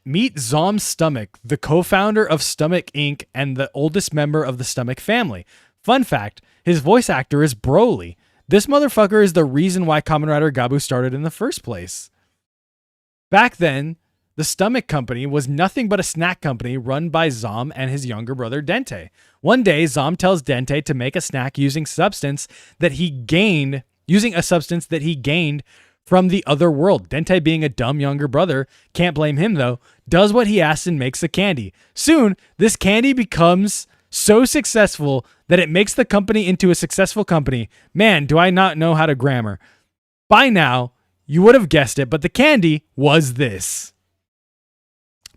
Meet Zom Stomach, the co-founder of Stomach Inc. and the oldest member of the Stomach family. Fun fact, his voice actor is Broly. This motherfucker is the reason why Kamen Rider Gabu started in the first place. Back then, the Stomach Company was nothing but a snack company run by Zom and his younger brother Dente. One day, Zom tells Dente to make a snack using a substance that he gained from the other world. Dente, being a dumb younger brother, can't blame him though, does what he asks and makes the candy. Soon, this candy becomes so successful that it makes the company into a successful company. Man, do I not know how to grammar. By now, you would have guessed it, but the candy was this.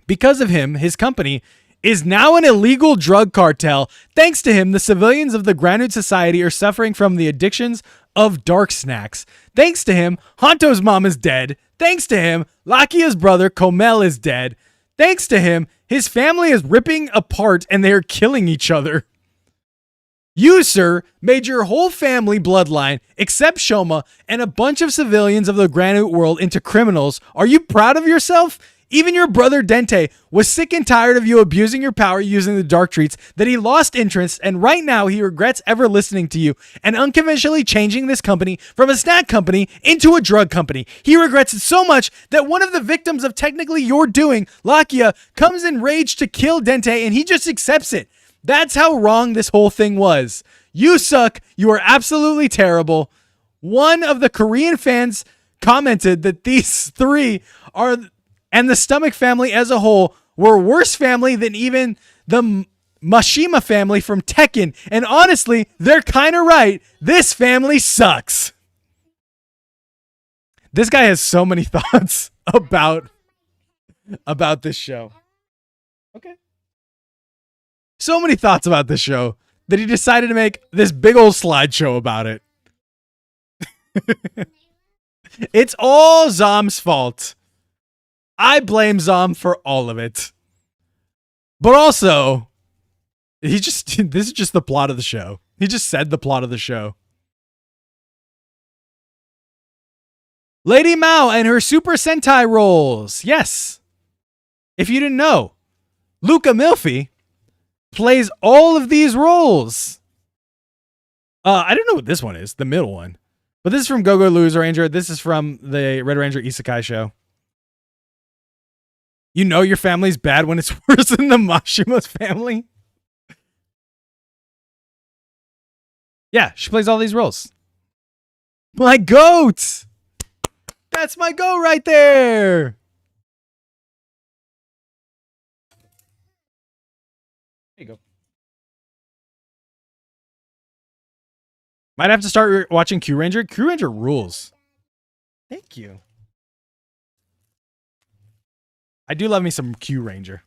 Because of him, his company is now an illegal drug cartel. Thanks to him, the civilians of the Granite Society are suffering from the addictions of dark snacks. Thanks to him, Honto's mom is dead. Thanks to him, Lakia's brother Komel is dead. Thanks to him, his family is ripping apart and they are killing each other. You, sir, made your whole family bloodline, except Shoma, and a bunch of civilians of the Granite world into criminals. Are you proud of yourself? Even your brother Dente was sick and tired of you abusing your power using the dark treats that he lost interest, and right now he regrets ever listening to you and unconventionally changing this company from a snack company into a drug company. He regrets it so much that one of the victims of technically your doing, Lakia, comes in rage to kill Dente and he just accepts it. That's how wrong this whole thing was. You suck. You are absolutely terrible. One of the Korean fans commented that these three are... and the Stomach family as a whole were worse family than even the Mashima family from Tekken. And honestly, they're kind of right. This family sucks. This guy has so many thoughts about this show. Okay. So many thoughts about this show that he decided to make this big old slideshow about it. It's all Zom's fault. I blame Zom for all of it. But also, this is just the plot of the show. He just said the plot of the show. Lady Mao and her Super Sentai roles. Yes. If you didn't know, Luca Milfi plays all of these roles. I don't know what this one is, the middle one. But this is from Go-Go Loser Ranger. This is from the Red Ranger Isekai show. You know your family's bad when it's worse than the Mashima's family. Yeah, she plays all these roles. My goat! That's my goat right there! There you go. Might have to start watching Q Ranger. Q Ranger rules. Thank you. I do love me some Q Ranger.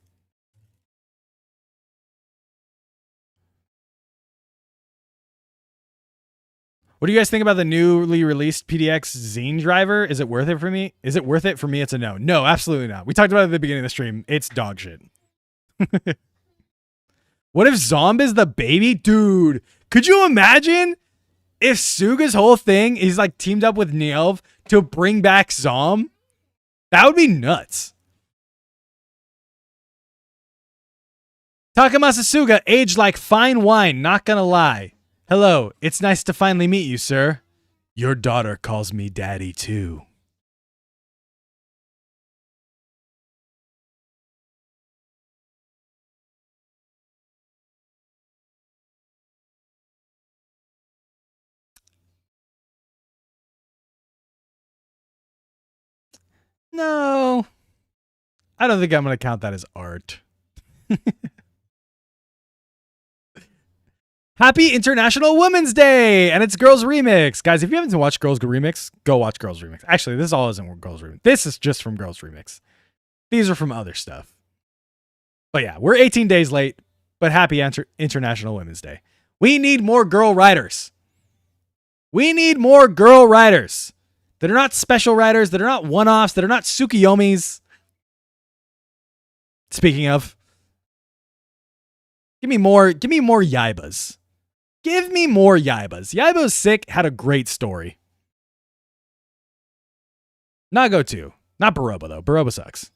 What do you guys think about the newly released PDX Zine driver? Is it worth it for me? Is it worth it for me? It's a no. No, absolutely not. We talked about it at the beginning of the stream. It's dog shit. What if Zomb is the baby? Dude, could you imagine if Suga's whole thing is like teamed up with Nielv to bring back Zomb? That would be nuts. Takamasa Suga aged like fine wine, not gonna lie. Hello, it's nice to finally meet you, sir. Your daughter calls me daddy too. No. I don't think I'm going to count that as art. Happy International Women's Day! And it's Girls Remix. Guys, if you haven't watched Girls Remix, go watch Girls Remix. Actually, this all isn't Girls Remix. This is just from Girls Remix. These are from other stuff. But yeah, we're 18 days late, but happy International Women's Day. We need more girl writers. We need more girl writers that are not special writers, that are not one-offs, that are not Tsukiyomis. Speaking of, give me more Yaibas. Give me more Yaibas. Yaiba's Sick had a great story. Not Go 2. Not Baroba, though. Baroba sucks.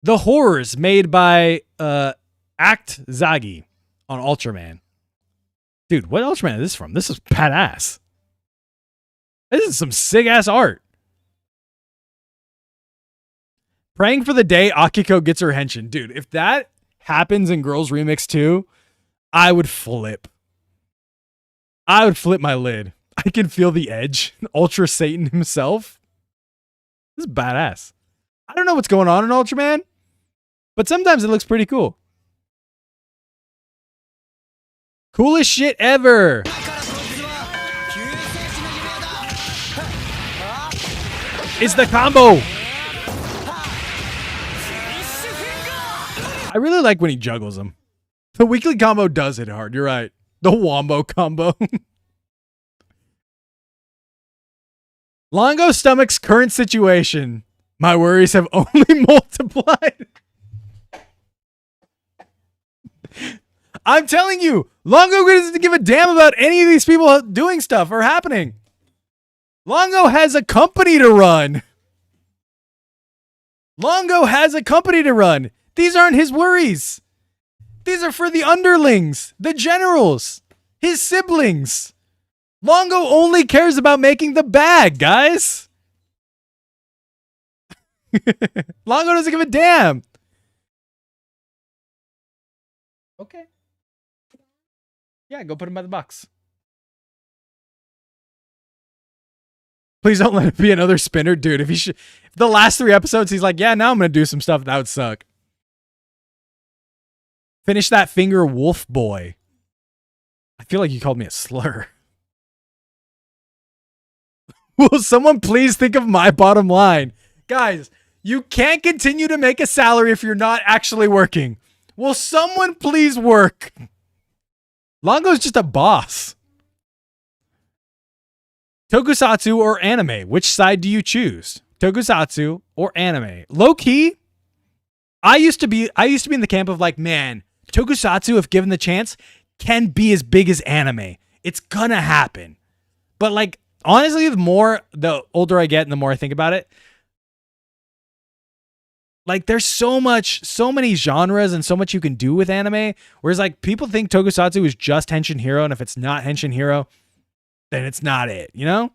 The horrors made by Act Zagi on Ultraman. Dude, what Ultraman is this from? This is badass. This is some sick-ass art. Praying for the day Akiko gets her henshin. Dude, if that happens in Girls Remix 2, I would flip. I would flip my lid. I can feel the edge. Ultra Satan himself. This is badass. I don't know what's going on in Ultraman, but sometimes it looks pretty cool. Coolest shit ever. It's the combo. I really like when he juggles them. The weekly combo does hit hard. You're right. The Wombo combo. Longo stomach's current situation. My worries have only multiplied. I'm telling you, Longo doesn't give a damn about any of these people doing stuff or happening. Longo has a company to run. Longo has a company to run. These aren't his worries. These are for the underlings, the generals, his siblings. Longo only cares about making the bag, guys. Longo doesn't give a damn. Okay. Yeah, go put him by the box. Please don't let it be another spinner, dude. If the last 3 episodes, he's like, yeah, now I'm going to do some stuff that would suck. Finish that finger, wolf boy. I feel like you called me a slur. Will someone please think of my bottom line? Guys, You can't continue to make a salary if you're not actually working. Will someone please work? Longo's just a boss. Tokusatsu or anime? Which side do you choose? Tokusatsu or anime? Low key, I used to be in the camp of like, man, Tokusatsu, if given the chance, can be as big as anime. It's gonna happen. But like, honestly, the older I get and the more I think about it, like there's so many genres and so much you can do with anime. Whereas like people think Tokusatsu is just Henshin Hero, and if it's not Henshin Hero, then it's not it, you know?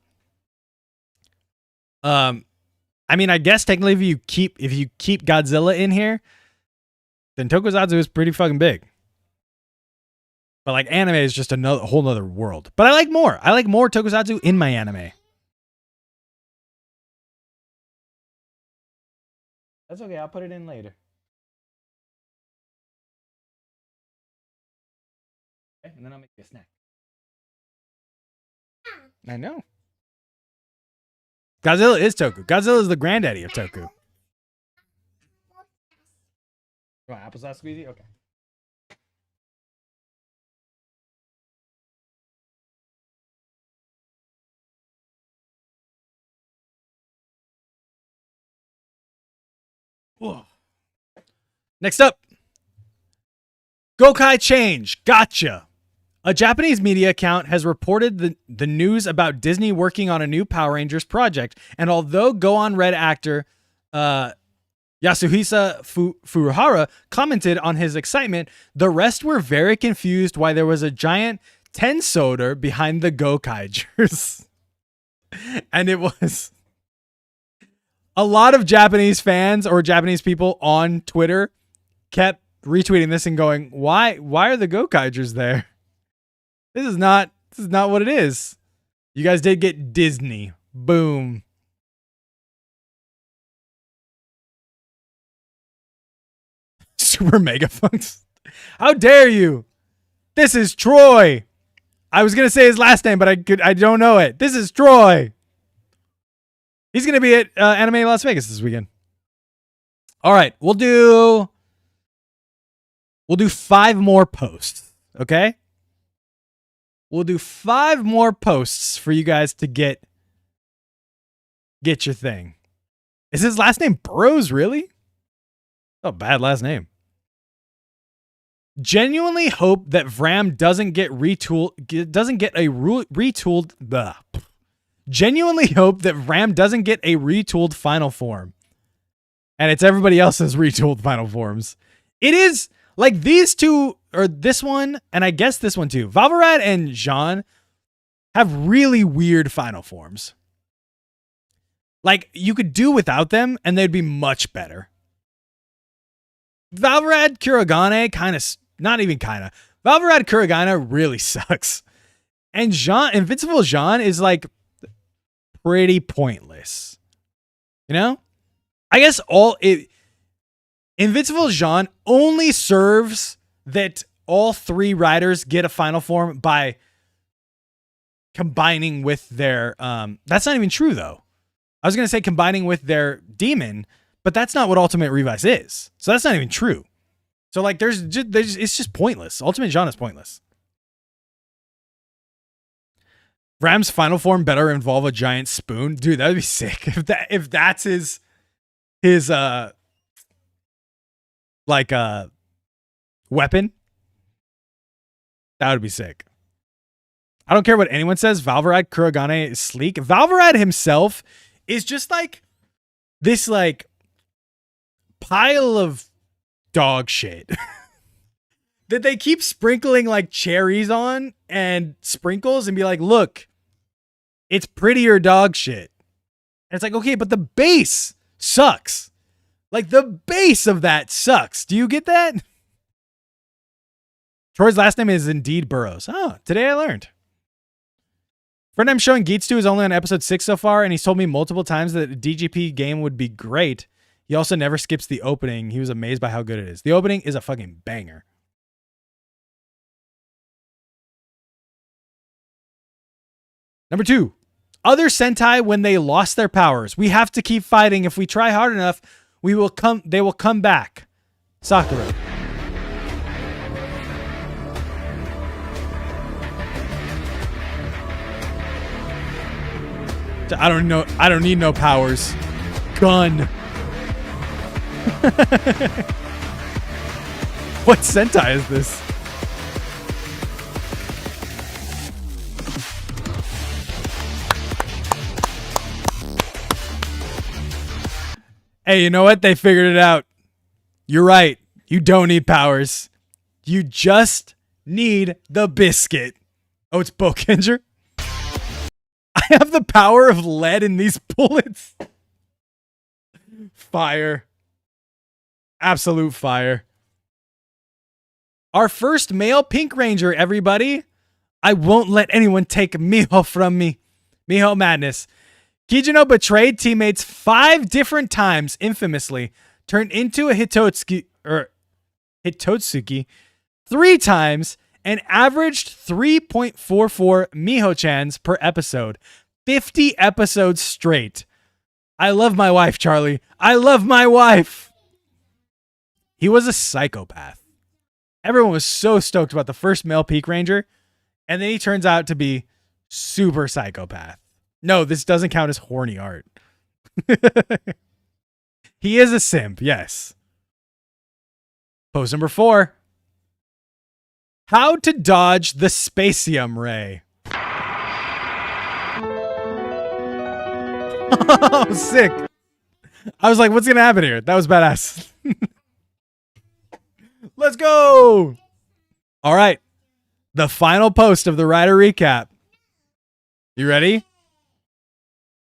I mean, I guess technically if you keep Godzilla in here, then Tokusatsu is pretty fucking big. But like anime is just a whole nother world. But I like more Tokusatsu in my anime. That's okay, I'll put it in later. Okay, and then I'll make you a snack. I know. Godzilla is Toku. Godzilla is the granddaddy of Toku. You want applesauce squeezy? Okay. Whoa. Next up, Gokai change. Gotcha. A Japanese media account has reported the news about Disney working on a new Power Rangers project, and although Go On Red actor Yasuhisa Furuhara commented on his excitement, the rest were very confused why there was a giant Tensoder behind the Gokaigers. And it was a lot of Japanese fans or Japanese people on Twitter kept retweeting this and going, why are the Gokaigers there? This is not what it is. You guys did get Disney. Boom. Super Mega Funks. How dare you? This is Troy. I was gonna say his last name, but I don't know it. This is Troy. He's gonna be at Anime Las Vegas this weekend. All right, we'll do 5 more posts. Okay. We'll do 5 more posts for you guys to get your thing. Is his last name Burrows, really? Oh, bad last name. Genuinely hope that Vram doesn't get Genuinely hope that Vram doesn't get a retooled final form. And it's everybody else's retooled final forms. It is like these two, or this one, and I guess this one too. Valvarad and Jean have really weird final forms. Like, you could do without them, and they'd be much better. Valvarad Kurogane Valvarad Kurogane really sucks. And Jean, Invincible Jean is like pretty pointless. You know? I guess Invincible Jean only serves that all 3 riders get a final form by combining with their that's not even true though. I was going to say combining with their demon, but that's not what Ultimate Revice is. So that's not even true. So like there's it's just pointless. Ultimate Jean is pointless. Vram's final form better involve a giant spoon. Dude, that would be sick. If that's his weapon, that would be sick. I don't care what anyone says. Valvarad Kurogane is sleek. Valvarad himself is just like this like pile of dog shit that they keep sprinkling like cherries on and sprinkles and be like, look, it's prettier dog shit. And it's like, okay, but the base sucks. Like the base of that sucks. Do you get that? Troy's last name is indeed Burrows. Oh, today I learned. Friend I'm showing Geats to is only on episode 6 so far, and he's told me multiple times that a DGP game would be great. He also never skips the opening. He was amazed by how good it is. The opening is a fucking banger. Number 2. other Sentai when they lost their powers. We have to keep fighting. If we try hard enough, they will come back. Sakura. I don't know. I don't need no powers. Gun. What Sentai is this? Hey, you know what? They figured it out. You're right. You don't need powers. You just need the biscuit. Oh, it's Bokenger? I have the power of lead in these bullets. Fire. Absolute fire. Our first male Pink Ranger, everybody. I won't let anyone take Miho from me. Miho madness. Kijino betrayed teammates 5 different times, infamously, turned into a Hitotsuki 3 times, and averaged 3.44 Miho-chans per episode. 50 episodes straight. I love my wife, Charlie. I love my wife. He was a psychopath. Everyone was so stoked about the first male Peak Ranger, and then he turns out to be super psychopath. No, this doesn't count as horny art. He is a simp, yes. Post number 4. How to dodge the Spacium Ray. Oh, sick. I was like, what's going to happen here? That was badass. Let's go. All right. The final post of the Rider recap. You ready?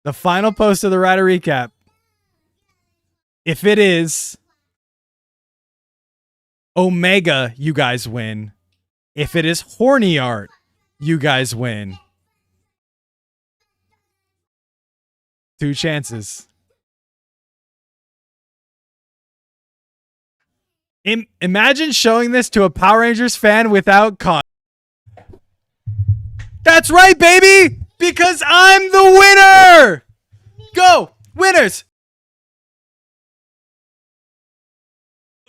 The final post of the Rider recap. If it is Omega, you guys win. If it is horny art, you guys win. 2 chances. Imagine showing this to a Power Rangers fan without con. That's right, baby! Because I'm the winner! Go! Winners!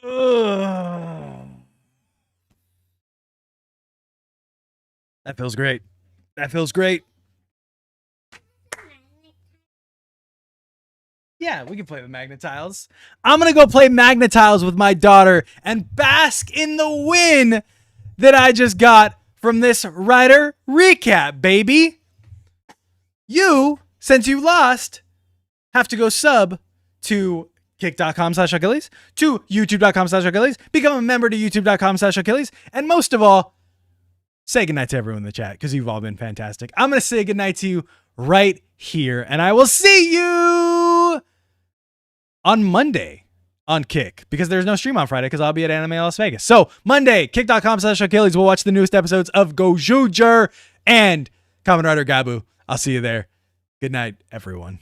Ugh. That feels great. That feels great. Yeah, we can play with Magnetiles. I'm going to go play Magnetiles with my daughter and bask in the win that I just got from this Rider recap, baby. You, since you lost, have to go sub to kick.com/Achilles, to youtube.com/Achilles, become a member to youtube.com/Achilles, and most of all, say goodnight to everyone in the chat because you've all been fantastic. I'm going to say goodnight to you right here, and I will see you on Monday on Kick, because there's no stream on Friday because I'll be at Anime Las Vegas. So Monday, kick.com/Achilles, we'll watch the newest episodes of Gojuger and Kamen Rider Gabu. I'll see you there. Good night, everyone.